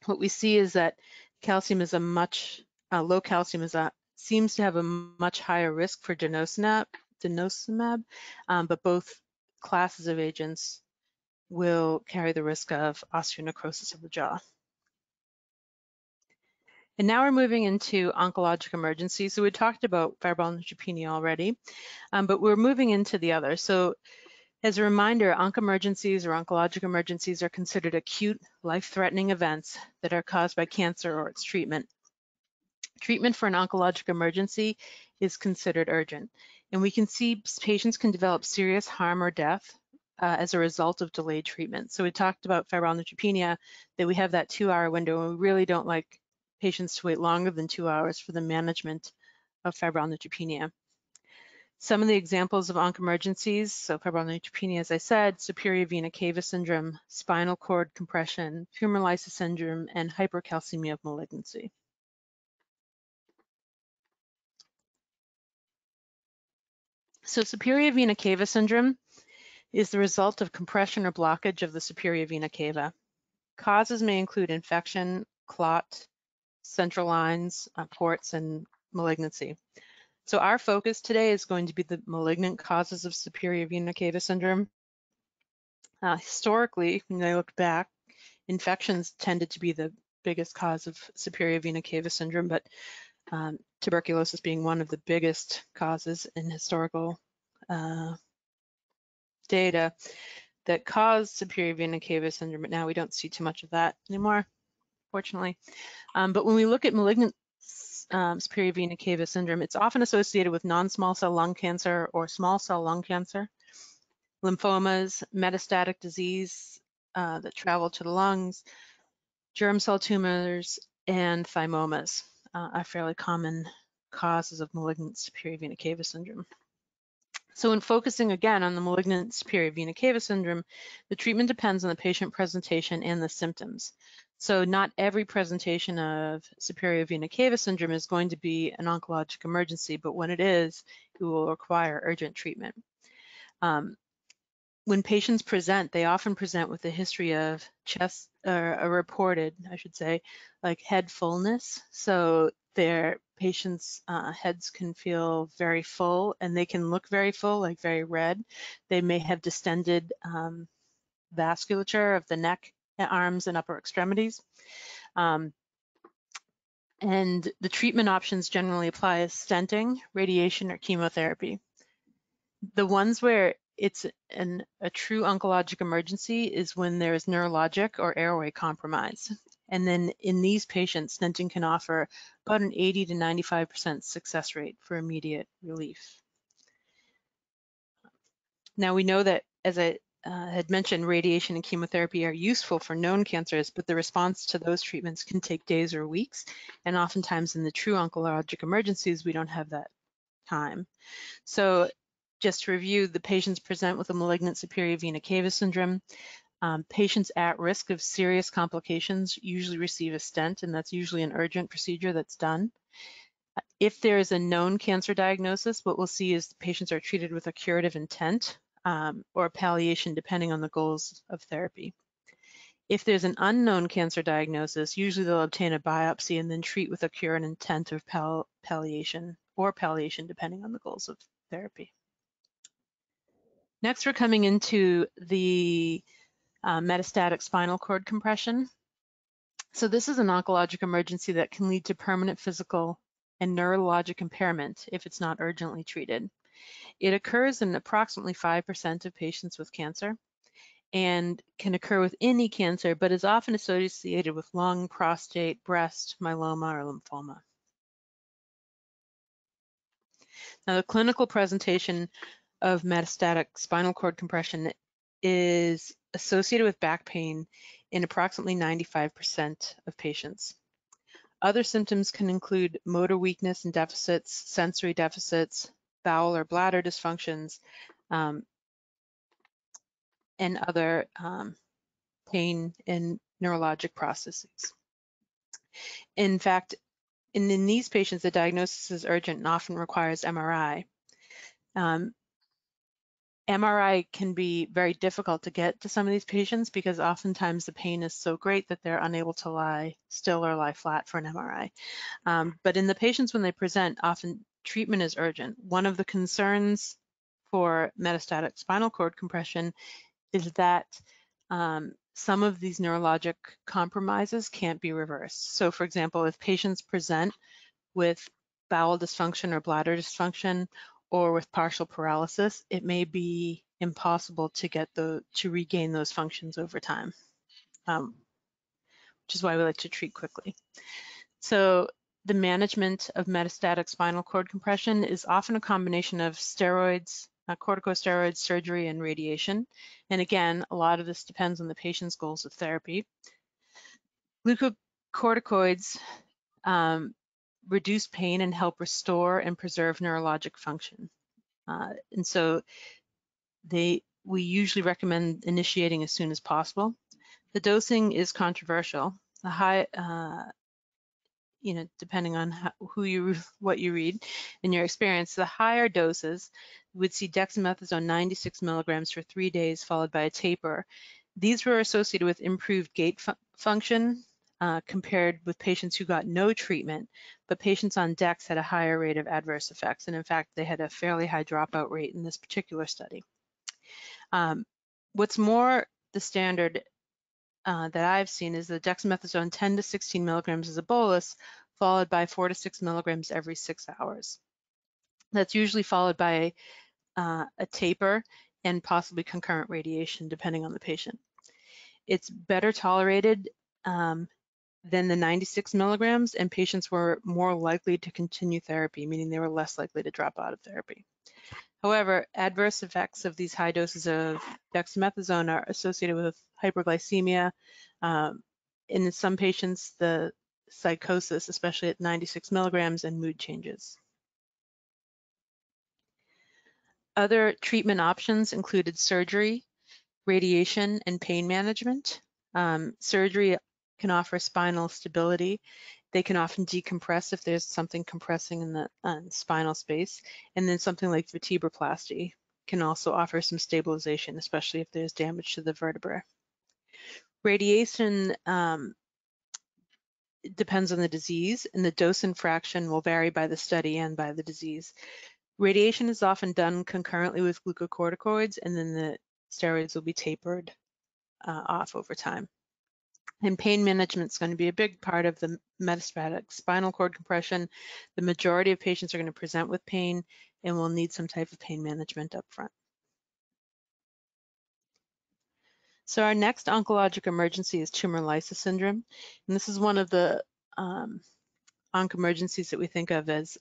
What we see is that calcium is low calcium seems to have a much higher risk for denosumab, but both classes of agents will carry the risk of osteonecrosis of the jaw. And now we're moving into oncologic emergencies. So we talked about febrile neutropenia already, but we're moving into the other. So as a reminder, onc-emergencies or oncologic emergencies are considered acute, life-threatening events that are caused by cancer or its treatment. Treatment for an oncologic emergency is considered urgent, and we can see patients can develop serious harm or death as a result of delayed treatment. So we talked about febrile neutropenia, that we have that 2-hour window, and we really don't like patients to wait longer than 2 hours for the management of febrile neutropenia. Some of the examples of onc-emergencies, so febrile neutropenia, as I said, superior vena cava syndrome, spinal cord compression, humoral lysis syndrome, and hypercalcemia of malignancy. So superior vena cava syndrome is the result of compression or blockage of the superior vena cava. Causes may include infection, clot, central lines, ports, and malignancy. So our focus today is going to be the malignant causes of superior vena cava syndrome. Historically, when I look back, infections tended to be the biggest cause of superior vena cava syndrome, but tuberculosis being one of the biggest causes in historical data that caused superior vena cava syndrome, but now we don't see too much of that anymore, fortunately. But when we look at malignant superior vena cava syndrome, it's often associated with non-small cell lung cancer or small cell lung cancer, lymphomas, metastatic disease that travel to the lungs, germ cell tumors, and thymomas are fairly common causes of malignant superior vena cava syndrome. So in focusing again on the malignant superior vena cava syndrome, the treatment depends on the patient presentation and the symptoms. So not every presentation of superior vena cava syndrome is going to be an oncologic emergency, but when it is, it will require urgent treatment. when patients present, they often present with a history of chest, or a reported, I should say, like head fullness. So their patients' heads can feel very full, and they can look very full, like very red. They may have distended vasculature of the neck, arms, and upper extremities. And the treatment options generally apply as stenting, radiation, or chemotherapy. The ones where it's a true oncologic emergency is when there is neurologic or airway compromise. And then in these patients, stenting can offer about an 80 to 95% success rate for immediate relief. Now we know that, as I had mentioned, radiation and chemotherapy are useful for known cancers, but the response to those treatments can take days or weeks. And oftentimes in the true oncologic emergencies, we don't have that time. So just to review, the patients present with a malignant superior vena cava syndrome. Patients at risk of serious complications usually receive a stent, and that's usually an urgent procedure that's done. If there is a known cancer diagnosis, what we'll see is the patients are treated with a curative intent or palliation, depending on the goals of therapy. If there's an unknown cancer diagnosis, usually they'll obtain a biopsy and then treat with a cure and intent of palliation, depending on the goals of therapy. Next, we're coming into the metastatic spinal cord compression. So this is an oncologic emergency that can lead to permanent physical and neurologic impairment if it's not urgently treated. It occurs in approximately 5% of patients with cancer and can occur with any cancer, but is often associated with lung, prostate, breast, myeloma, or lymphoma. Now, the clinical presentation of metastatic spinal cord compression is associated with back pain in approximately 95% of patients. Other symptoms can include motor weakness and deficits, sensory deficits, bowel or bladder dysfunctions, and other pain and neurologic processes. In fact, in these patients, the diagnosis is urgent and often requires MRI. MRI can be very difficult to get to some of these patients because oftentimes the pain is so great that they're unable to lie still or lie flat for an MRI. But in the patients when they present, often treatment is urgent. One of the concerns for metastatic spinal cord compression is that some of these neurologic compromises can't be reversed. So for example, if patients present with bowel dysfunction or bladder dysfunction or with partial paralysis, it may be impossible to regain those functions over time, which is why we like to treat quickly. So the management of metastatic spinal cord compression is often a combination of steroids, corticosteroids, surgery, and radiation. And again, a lot of this depends on the patient's goals of therapy. Glucocorticoids reduce pain and help restore and preserve neurologic function. And so we usually recommend initiating as soon as possible. The dosing is controversial. The high, depending on what you read in your experience, the higher doses would see dexamethasone 96 milligrams for 3 days, followed by a taper. These were associated with improved gait function compared with patients who got no treatment, but patients on Dex had a higher rate of adverse effects. And in fact, they had a fairly high dropout rate in this particular study. What's more, the standard that I've seen is the dexamethasone 10 to 16 milligrams as a bolus, followed by 4 to 6 milligrams every 6 hours. That's usually followed by a taper and possibly concurrent radiation, depending on the patient. It's better tolerated than the 96 milligrams, and patients were more likely to continue therapy, meaning they were less likely to drop out of therapy. However, adverse effects of these high doses of dexamethasone are associated with hyperglycemia, and in some patients, the psychosis, especially at 96 milligrams, and mood changes. Other treatment options included surgery, radiation, and pain management. Surgery can offer spinal stability. They can often decompress if there's something compressing in the spinal space, and then something like vertebroplasty can also offer some stabilization, especially if there's damage to the vertebrae. Radiation depends on the disease, and the dose and fraction will vary by the study and by the disease. Radiation is often done concurrently with glucocorticoids, and then the steroids will be tapered off over time. And pain management is going to be a big part of the metastatic spinal cord compression. The majority of patients are going to present with pain and will need some type of pain management up front. So our next oncologic emergency is tumor lysis syndrome. And this is one of the onc emergencies that we think of as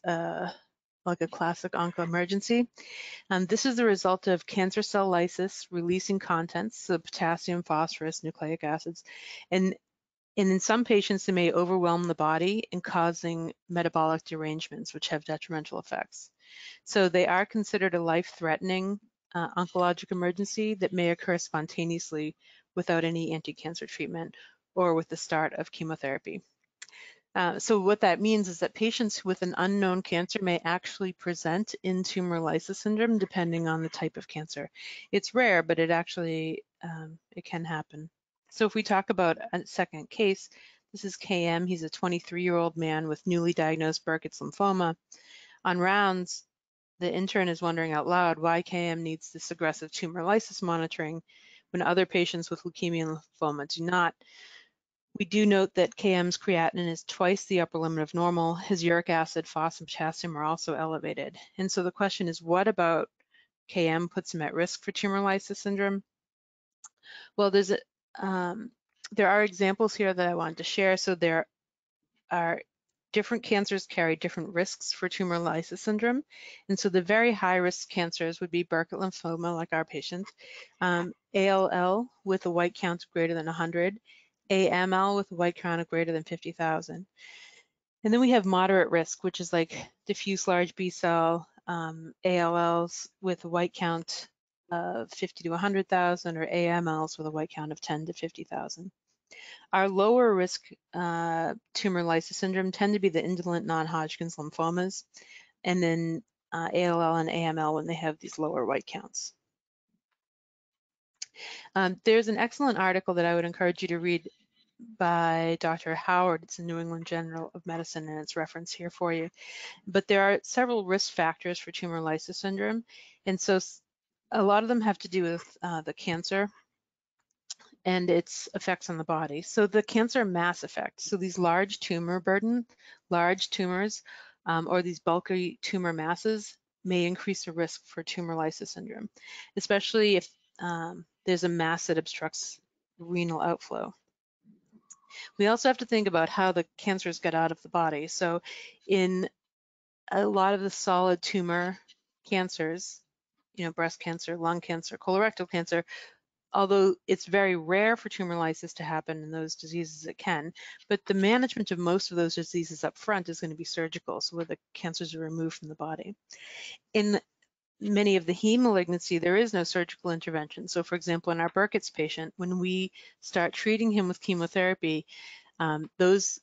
like a classic onco-emergency. This is the result of cancer cell lysis releasing contents, so potassium, phosphorus, nucleic acids, and in some patients it may overwhelm the body and causing metabolic derangements, which have detrimental effects. So they are considered a life-threatening oncologic emergency that may occur spontaneously without any anti-cancer treatment or with the start of chemotherapy. So what that means is that patients with an unknown cancer may actually present in tumor lysis syndrome depending on the type of cancer. It's rare, but it actually, it can happen. So if we talk about a second case, this is KM. He's a 23-year-old man with newly diagnosed Burkitt's lymphoma. On rounds, the intern is wondering out loud why KM needs this aggressive tumor lysis monitoring when other patients with leukemia and lymphoma do not. We do note that KM's creatinine is twice the upper limit of normal. His uric acid, phos, and potassium are also elevated. And so the question is, what about KM puts him at risk for tumor lysis syndrome? Well, there are examples here that I wanted to share. So there are different cancers carry different risks for tumor lysis syndrome. And so the very high risk cancers would be Burkitt lymphoma, like our patient, ALL with a white count greater than 100, AML with a white count of greater than 50,000. And then we have moderate risk, which is like diffuse large B cell, ALLs with a white count of 50 to 100,000, or AMLs with a white count of 10 to 50,000. Our lower risk tumor lysis syndrome tend to be the indolent non-Hodgkin's lymphomas, and then ALL and AML when they have these lower white counts. There's an excellent article that I would encourage you to read by Dr. Howard. It's in New England Journal of Medicine, and it's referenced here for you. But there are several risk factors for tumor lysis syndrome, and so a lot of them have to do with the cancer and its effects on the body. So the cancer mass effect, so these large tumor burden, large tumors, or these bulky tumor masses may increase the risk for tumor lysis syndrome, especially if there's a mass that obstructs renal outflow. We also have to think about how the cancers get out of the body. So in a lot of the solid tumor cancers, you know, breast cancer, lung cancer, colorectal cancer, although it's very rare for tumor lysis to happen in those diseases, it can, but the management of most of those diseases up front is going to be surgical, so where the cancers are removed from the body. In many of the heme malignancy, there is no surgical intervention. So for example, in our Burkitt's patient, when we start treating him with chemotherapy, those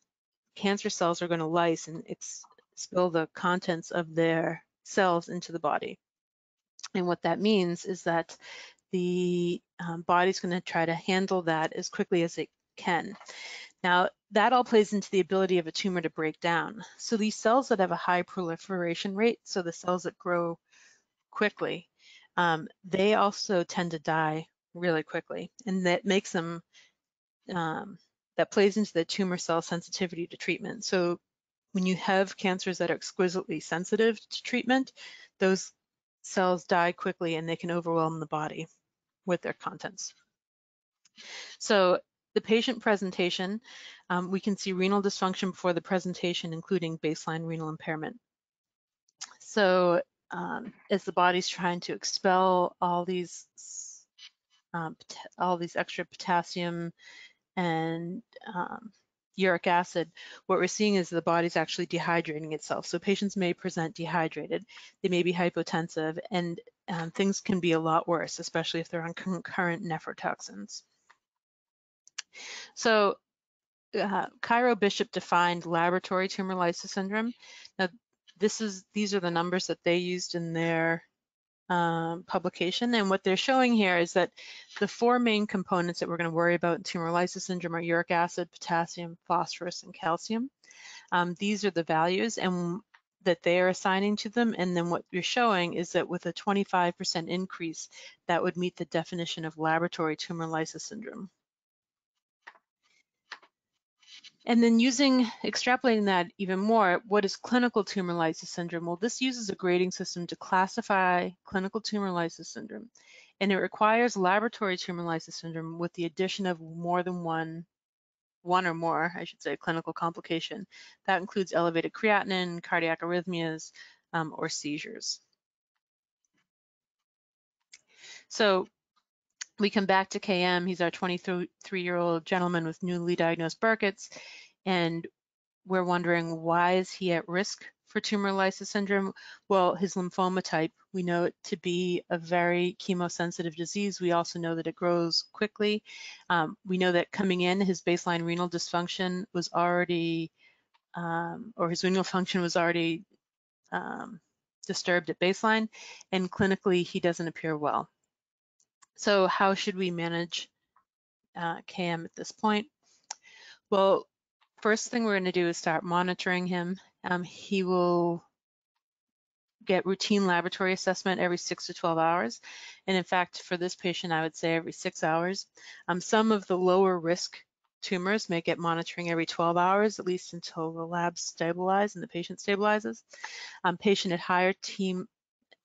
cancer cells are going to lyse and spill the contents of their cells into the body. And what that means is that the body's going to try to handle that as quickly as it can. Now, that all plays into the ability of a tumor to break down. So these cells that have a high proliferation rate, so the cells that grow quickly, they also tend to die really quickly. And that makes them, that plays into the tumor cell sensitivity to treatment. So when you have cancers that are exquisitely sensitive to treatment, those cells die quickly and they can overwhelm the body with their contents. So the patient presentation, we can see renal dysfunction before the presentation, including baseline renal impairment. So as the body's trying to expel all these extra potassium and uric acid, what we're seeing is the body's actually dehydrating itself. So patients may present dehydrated, they may be hypotensive, and things can be a lot worse, especially if they're on concurrent nephrotoxins. So Cairo Bishop defined laboratory tumor lysis syndrome. Now, these are the numbers that they used in their publication. And what they're showing here is that the four main components that we're going to worry about in tumor lysis syndrome are uric acid, potassium, phosphorus, and calcium. These are the values and that they are assigning to them. And then what you're showing is that with a 25% increase, that would meet the definition of laboratory tumor lysis syndrome. And then extrapolating that even more, what is clinical tumor lysis syndrome? Well, this uses a grading system to classify clinical tumor lysis syndrome. And it requires laboratory tumor lysis syndrome with the addition of more than one or more, I should say, clinical complication. That includes elevated creatinine, cardiac arrhythmias, or seizures. So we come back to KM. He's our 23-year-old gentleman with newly diagnosed Burkitt's, and we're wondering, why is he at risk for tumor lysis syndrome? Well, his lymphoma type, we know it to be a very chemosensitive disease. We also know that it grows quickly. We know that coming in, his baseline renal dysfunction was already, or his renal function was already disturbed at baseline, and clinically, he doesn't appear well. So how should we manage KM at this point? Well, first thing we're going to do is start monitoring him. He will get routine laboratory assessment every 6 to 12 hours. And in fact, for this patient, I would say every 6 hours. Some of the lower risk tumors may get monitoring every 12 hours, at least until the labs stabilize and the patient stabilizes. Patient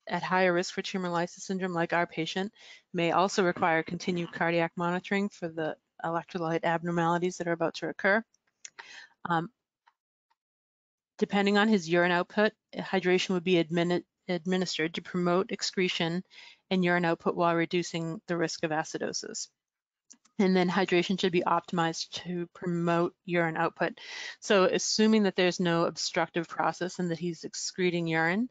at higher risk for tumor lysis syndrome, like our patient, may also require continued cardiac monitoring for the electrolyte abnormalities that are about to occur. Depending on his urine output, hydration would be administered to promote excretion and urine output while reducing the risk of acidosis. And then hydration should be optimized to promote urine output. So assuming that there's no obstructive process and that he's excreting urine,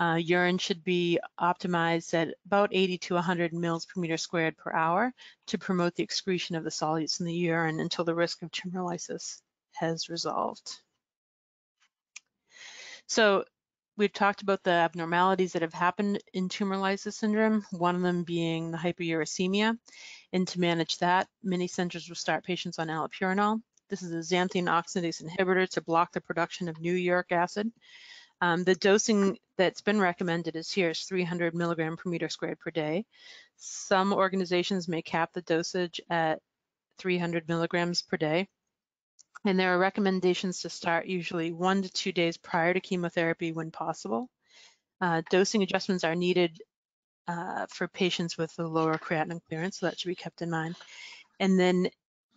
urine should be optimized at about 80 to 100 mils per meter squared per hour to promote the excretion of the solutes in the urine until the risk of tumor lysis has resolved. So we've talked about the abnormalities that have happened in tumor lysis syndrome, one of them being the hyperuricemia. And to manage that, many centers will start patients on allopurinol. This is a xanthine oxidase inhibitor to block the production of new uric acid. The dosing that's been recommended is 300 milligram per meter squared per day. Some organizations may cap the dosage at 300 milligrams per day. And there are recommendations to start usually 1 to 2 days prior to chemotherapy when possible. Dosing adjustments are needed for patients with a lower creatinine clearance, so that should be kept in mind. And then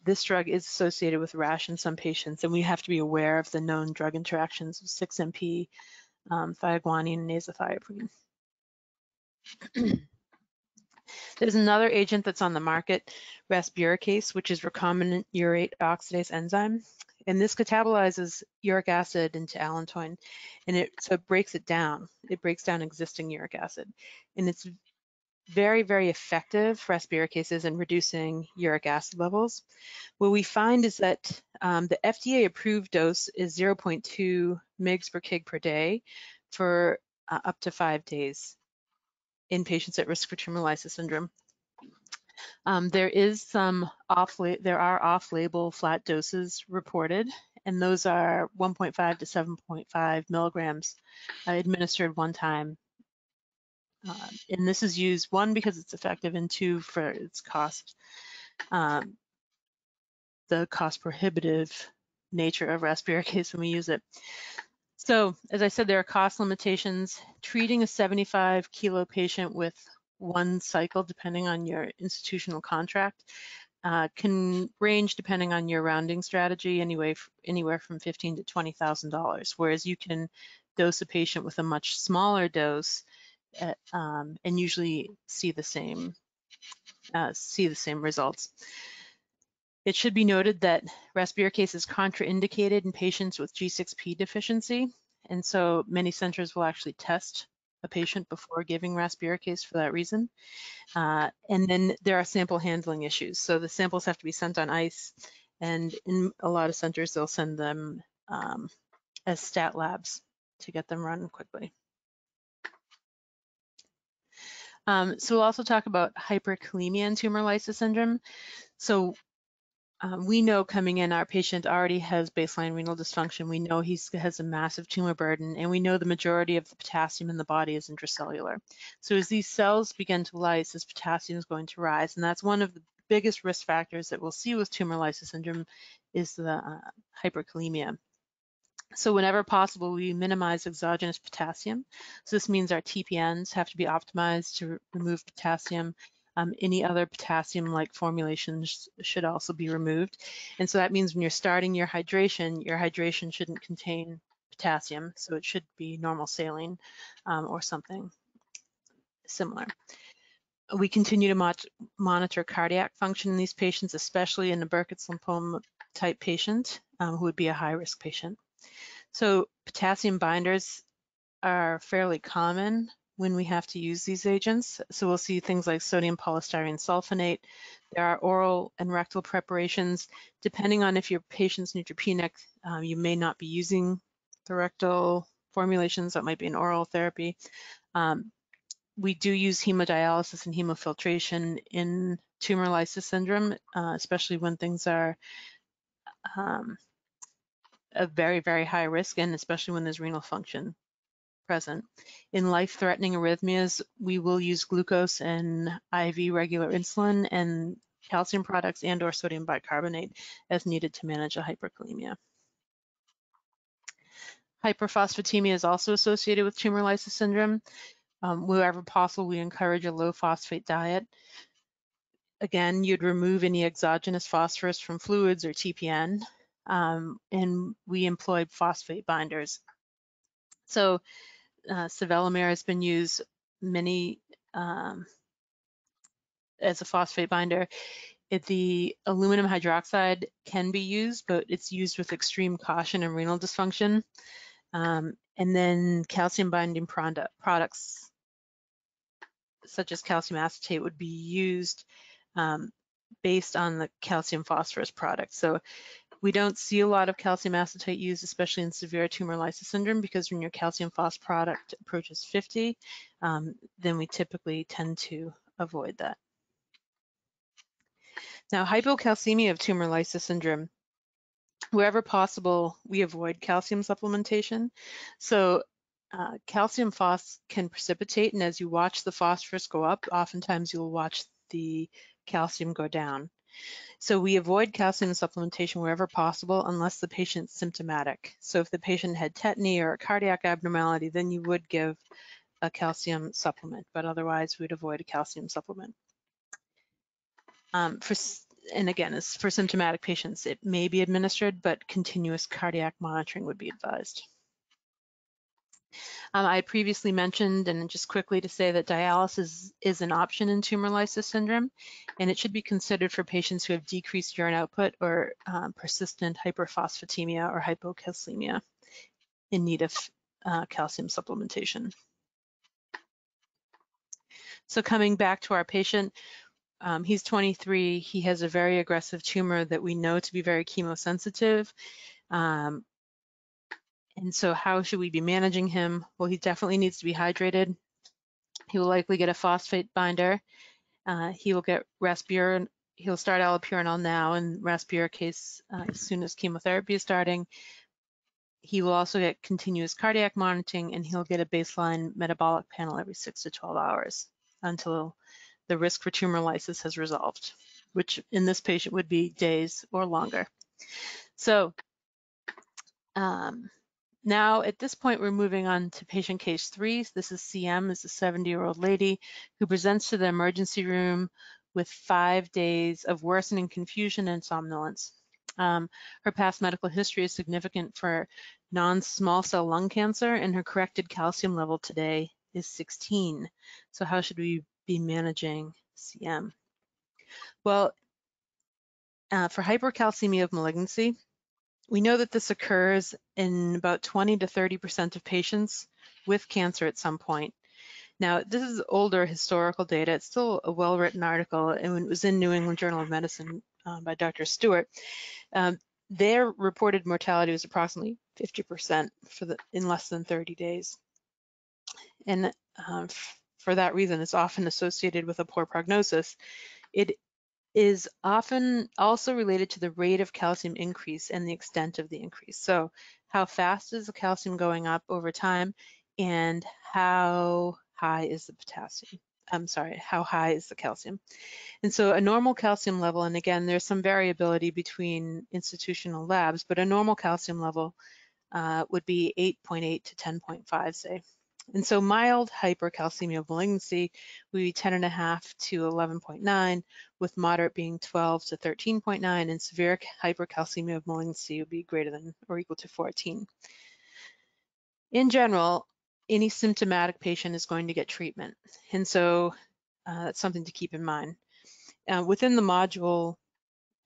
this drug is associated with rash in some patients, and we have to be aware of the known drug interactions of 6-MP, thioguanine, and azathioprine. There's another agent that's on the market, rasburicase, which is recombinant urate oxidase enzyme. And this catabolizes uric acid into allantoin, and so it breaks it down. It breaks down existing uric acid. And it's very, very effective, rasburicase is, in reducing uric acid levels. What we find is that the FDA approved dose is 0.2 mg per kg per day for up to 5 days in patients at risk for tumor lysis syndrome. There are off-label flat doses reported, and those are 1.5 to 7.5 milligrams administered one time. And this is used, 1, because it's effective, and 2, for its cost, the cost prohibitive nature of rasburicase when we use it. So as I said, there are cost limitations. Treating a 75 kilo patient with 1 cycle, depending on your institutional contract, can range, depending on your rounding strategy, anywhere from $15,000 to $20,000. Whereas you can dose a patient with a much smaller dose and usually see the same results. It should be noted that rasburicase is contraindicated in patients with G6P deficiency, and so many centers will actually test a patient before giving rasburicase for that reason. And then there are sample handling issues. So the samples have to be sent on ice, and in a lot of centers, they'll send them as stat labs to get them run quickly. So we'll also talk about hyperkalemia and tumor lysis syndrome. So we know coming in, our patient already has baseline renal dysfunction. We know he has a massive tumor burden, and we know the majority of the potassium in the body is intracellular. So as these cells begin to lyse, this potassium is going to rise, and that's one of the biggest risk factors that we'll see with tumor lysis syndrome is the hyperkalemia. So whenever possible, we minimize exogenous potassium. So this means our TPNs have to be optimized to remove potassium. Any other potassium-like formulations should also be removed. And so that means when you're starting your hydration shouldn't contain potassium. So it should be normal saline or something similar. We continue to monitor cardiac function in these patients, especially in a Burkitt's lymphoma type patient who would be a high-risk patient. So potassium binders are fairly common when we have to use these agents. So we'll see things like sodium polystyrene sulfonate. There are oral and rectal preparations. Depending on if your patient's neutropenic, you may not be using the rectal formulations. That might be an oral therapy. We do use hemodialysis and hemofiltration in tumor lysis syndrome, especially when things are a very, very high risk, and especially when there's renal function present. In life-threatening arrhythmias, we will use glucose and IV regular insulin and calcium products and or sodium bicarbonate as needed to manage a hyperkalemia. Hyperphosphatemia is also associated with tumor lysis syndrome. Wherever possible, we encourage a low phosphate diet. Again, you'd remove any exogenous phosphorus from fluids or TPN, and we employ phosphate binders. So sevelamer has been used as a phosphate binder. The aluminum hydroxide can be used, but it's used with extreme caution in renal dysfunction. And then calcium binding products such as calcium acetate would be used based on the calcium phosphorus product. So we don't see a lot of calcium acetate used, especially in severe tumor lysis syndrome, because when your calcium phos product approaches 50, then we typically tend to avoid that. Now, hypocalcemia of tumor lysis syndrome, wherever possible, we avoid calcium supplementation. So calcium phos can precipitate, and as you watch the phosphorus go up, oftentimes you'll watch the calcium go down. So we avoid calcium supplementation wherever possible unless the patient's symptomatic. So if the patient had tetany or a cardiac abnormality, then you would give a calcium supplement, but otherwise we'd avoid a calcium supplement. And again, as for symptomatic patients, it may be administered, but continuous cardiac monitoring would be advised. I previously mentioned, and just quickly to say that dialysis is an option in tumor lysis syndrome, and it should be considered for patients who have decreased urine output or persistent hyperphosphatemia or hypocalcemia in need of calcium supplementation. So coming back to our patient, he's 23. He has a very aggressive tumor that we know to be very chemosensitive. And so how should we be managing him? Well, he definitely needs to be hydrated. He will likely get a phosphate binder. He will get Raspirin. He'll start allopurinol now and Raspiricase as soon as chemotherapy is starting. He will also get continuous cardiac monitoring, and he'll get a baseline metabolic panel every 6 to 12 hours until the risk for tumor lysis has resolved, which in this patient would be days or longer. So now at this point, we're moving on to patient case 3. This is CM, is a 70-year-old lady who presents to the emergency room with 5 days of worsening confusion and somnolence. Her past medical history is significant for non-small cell lung cancer, and her corrected calcium level today is 16. So how should we be managing CM? Well, for hypercalcemia of malignancy, we know that this occurs in about 20 to 30% of patients with cancer at some point. Now, this is older historical data. It's still a well-written article, and it was in New England Journal of Medicine by Dr. Stewart. Their reported mortality was approximately 50% in less than 30 days. And for that reason, it's often associated with a poor prognosis. It is often also related to the rate of calcium increase and the extent of the increase. So how fast is the calcium going up over time, and how high is the potassium? How high is the calcium? And so a normal calcium level, and again, there's some variability between institutional labs, but a normal calcium level would be 8.8 to 10.5, say. And so mild hypercalcemia of malignancy would be 10.5 to 11.9, with moderate being 12 to 13.9, and severe hypercalcemia of malignancy would be greater than or equal to 14. In general, any symptomatic patient is going to get treatment. And so that's something to keep in mind. Within the module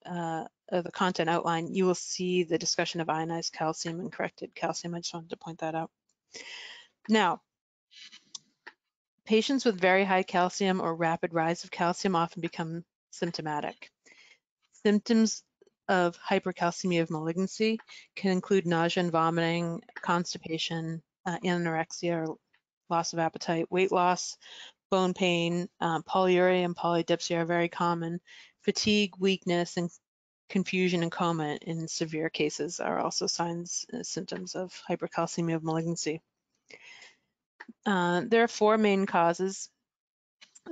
of the content outline, you will see the discussion of ionized calcium and corrected calcium. I just wanted to point that out. Now, patients with very high calcium or rapid rise of calcium often become symptomatic. Symptoms of hypercalcemia of malignancy can include nausea and vomiting, constipation, anorexia or loss of appetite, weight loss, bone pain, polyuria and polydipsia are very common. Fatigue, weakness, and confusion and coma in severe cases are also signs and symptoms of hypercalcemia of malignancy. There are four main causes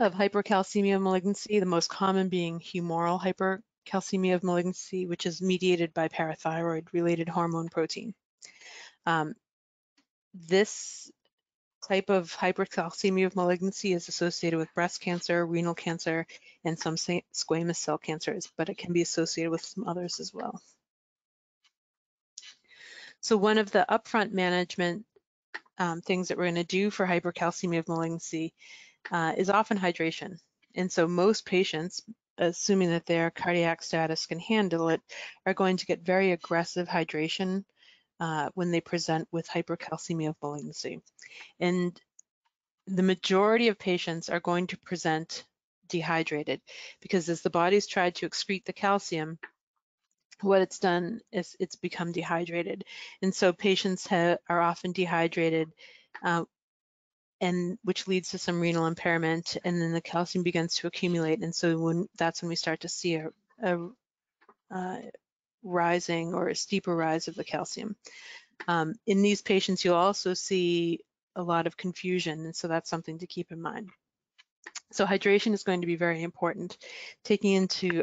of hypercalcemia of malignancy, the most common being humoral hypercalcemia of malignancy, which is mediated by parathyroid-related hormone protein. This type of hypercalcemia of malignancy is associated with breast cancer, renal cancer, and some squamous cell cancers, but it can be associated with some others as well. So one of the upfront management things that we're going to do for hypercalcemia of malignancy is often hydration. And so most patients, assuming that their cardiac status can handle it, are going to get very aggressive hydration when they present with hypercalcemia of malignancy. And the majority of patients are going to present dehydrated because as the body's tried to excrete the calcium, what it's done is it's become dehydrated. And so patients are often dehydrated, and which leads to some renal impairment, and then the calcium begins to accumulate. And so that's when we start to see a rising or a steeper rise of the calcium. In these patients, you'll also see a lot of confusion, and so that's something to keep in mind. So hydration is going to be very important, taking into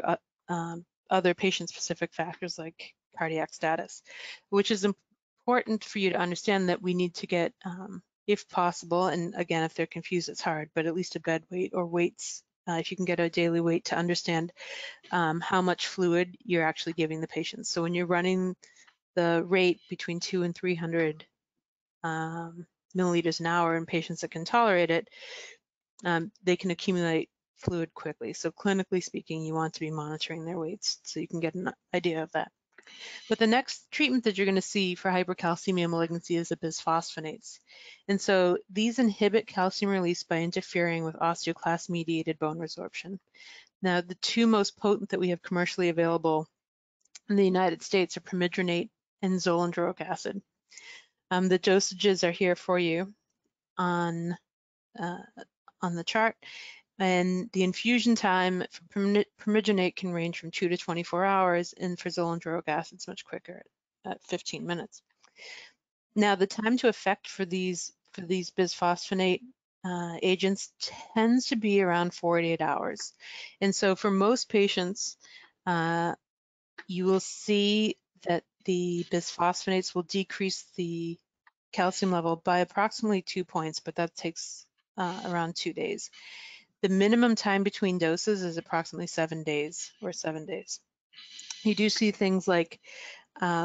other patient-specific factors like cardiac status, which is important for you to understand that we need to get, if possible, and again, if they're confused, it's hard, but at least a bed weight or weights, if you can get a daily weight to understand how much fluid you're actually giving the patient. So when you're running the rate between 200 and 300 milliliters an hour in patients that can tolerate it, they can accumulate fluid quickly. So clinically speaking, you want to be monitoring their weights so you can get an idea of that. But the next treatment that you're going to see for hypercalcemia malignancy is the bisphosphonates. And so these inhibit calcium release by interfering with osteoclast-mediated bone resorption. Now, the two most potent that we have commercially available in the United States are permethrinate and zoledronic acid. The dosages are here for you on the chart, and the infusion time for permethrinate can range from 2 to 24 hours, and for zoledronic acid, it's much quicker at 15 minutes. Now, the time to effect for these bisphosphonate agents tends to be around 48 hours. And so for most patients, you will see that the bisphosphonates will decrease the calcium level by approximately 2 points, but that takes around 2 days. The minimum time between doses is approximately 7 days or 7 days. You do see things like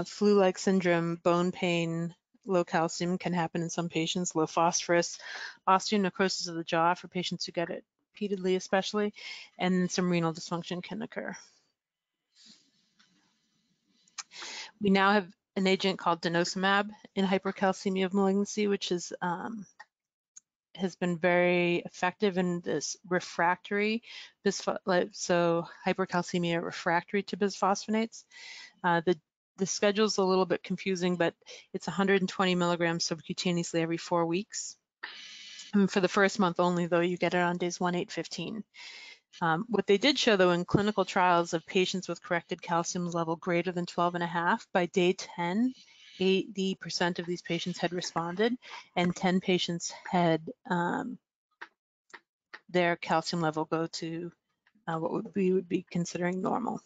flu-like syndrome, bone pain, low calcium can happen in some patients, low phosphorus, osteonecrosis of the jaw for patients who get it repeatedly especially, and some renal dysfunction can occur. We now have an agent called denosumab in hypercalcemia of malignancy, which is has been very effective in this refractory, so hypercalcemia refractory to bisphosphonates. The schedule is a little bit confusing, but it's 120 milligrams subcutaneously every 4 weeks. And for the first month only, though, you get it on days 1, 8, 15. What they did show, though, in clinical trials of patients with corrected calcium level greater than 12.5, by day 10, 80% of these patients had responded, and 10 patients had their calcium level go to what we would be considering normal.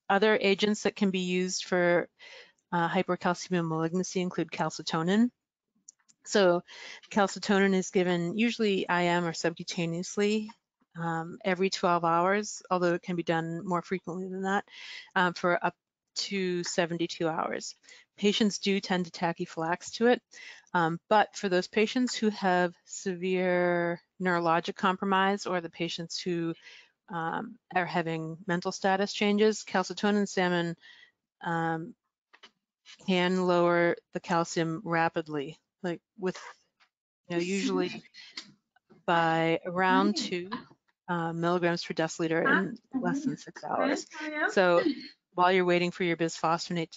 Other agents that can be used for hypercalcemia malignancy include calcitonin. So calcitonin is given usually IM or subcutaneously every 12 hours, although it can be done more frequently than that, for up to 72 hours. Patients do tend to tachyphylax to it, but for those patients who have severe neurologic compromise or the patients who are having mental status changes, calcitonin salmon can lower the calcium rapidly, like with, usually by around 2 milligrams per deciliter in less than 6 hours. So while you're waiting for your bisphosphonate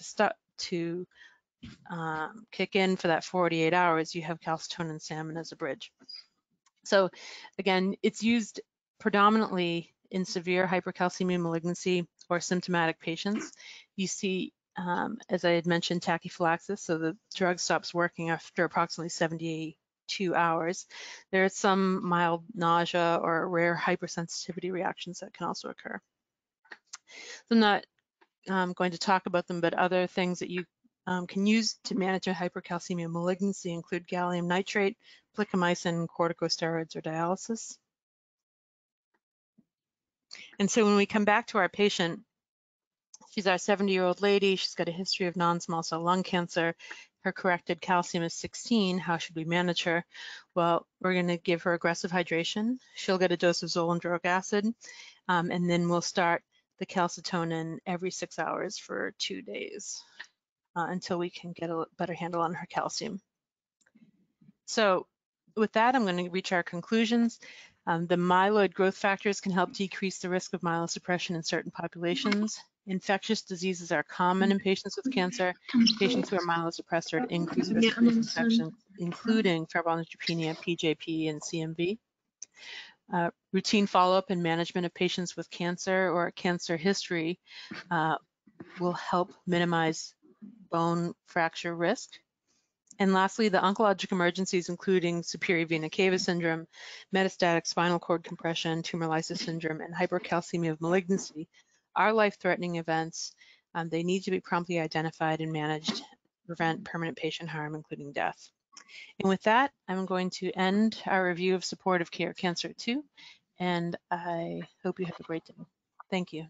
to kick in for that 48 hours, you have calcitonin salmon as a bridge. So again, it's used predominantly in severe hypercalcemia malignancy or symptomatic patients. You see, as I had mentioned, tachyphylaxis, so the drug stops working after approximately 72 hours. There are some mild nausea or rare hypersensitivity reactions that can also occur. So I'm not going to talk about them, but other things that you can use to manage a hypercalcemia malignancy include gallium nitrate, plicamycin, corticosteroids, or dialysis. And so when we come back to our patient, she's our 70-year-old lady. She's got a history of non-small cell lung cancer. Her corrected calcium is 16. How should we manage her? Well, we're going to give her aggressive hydration. She'll get a dose of zoledronic acid, and then we'll start the calcitonin every 6 hours for 2 days until we can get a better handle on her calcium. So with that, I'm going to reach our conclusions. The myeloid growth factors can help decrease the risk of myelosuppression in certain populations. Infectious diseases are common in patients with cancer. Patients who are myelosuppressed are at increased risk of infection, including febrile neutropenia, PJP, and CMV. Routine follow-up and management of patients with cancer or cancer history will help minimize bone fracture risk. And lastly, the oncologic emergencies, including superior vena cava syndrome, metastatic spinal cord compression, tumor lysis syndrome, and hypercalcemia of malignancy, are life-threatening events. They need to be promptly identified and managed to prevent permanent patient harm, including death. And with that, I'm going to end our review of supportive care cancer 2, and I hope you have a great day. Thank you.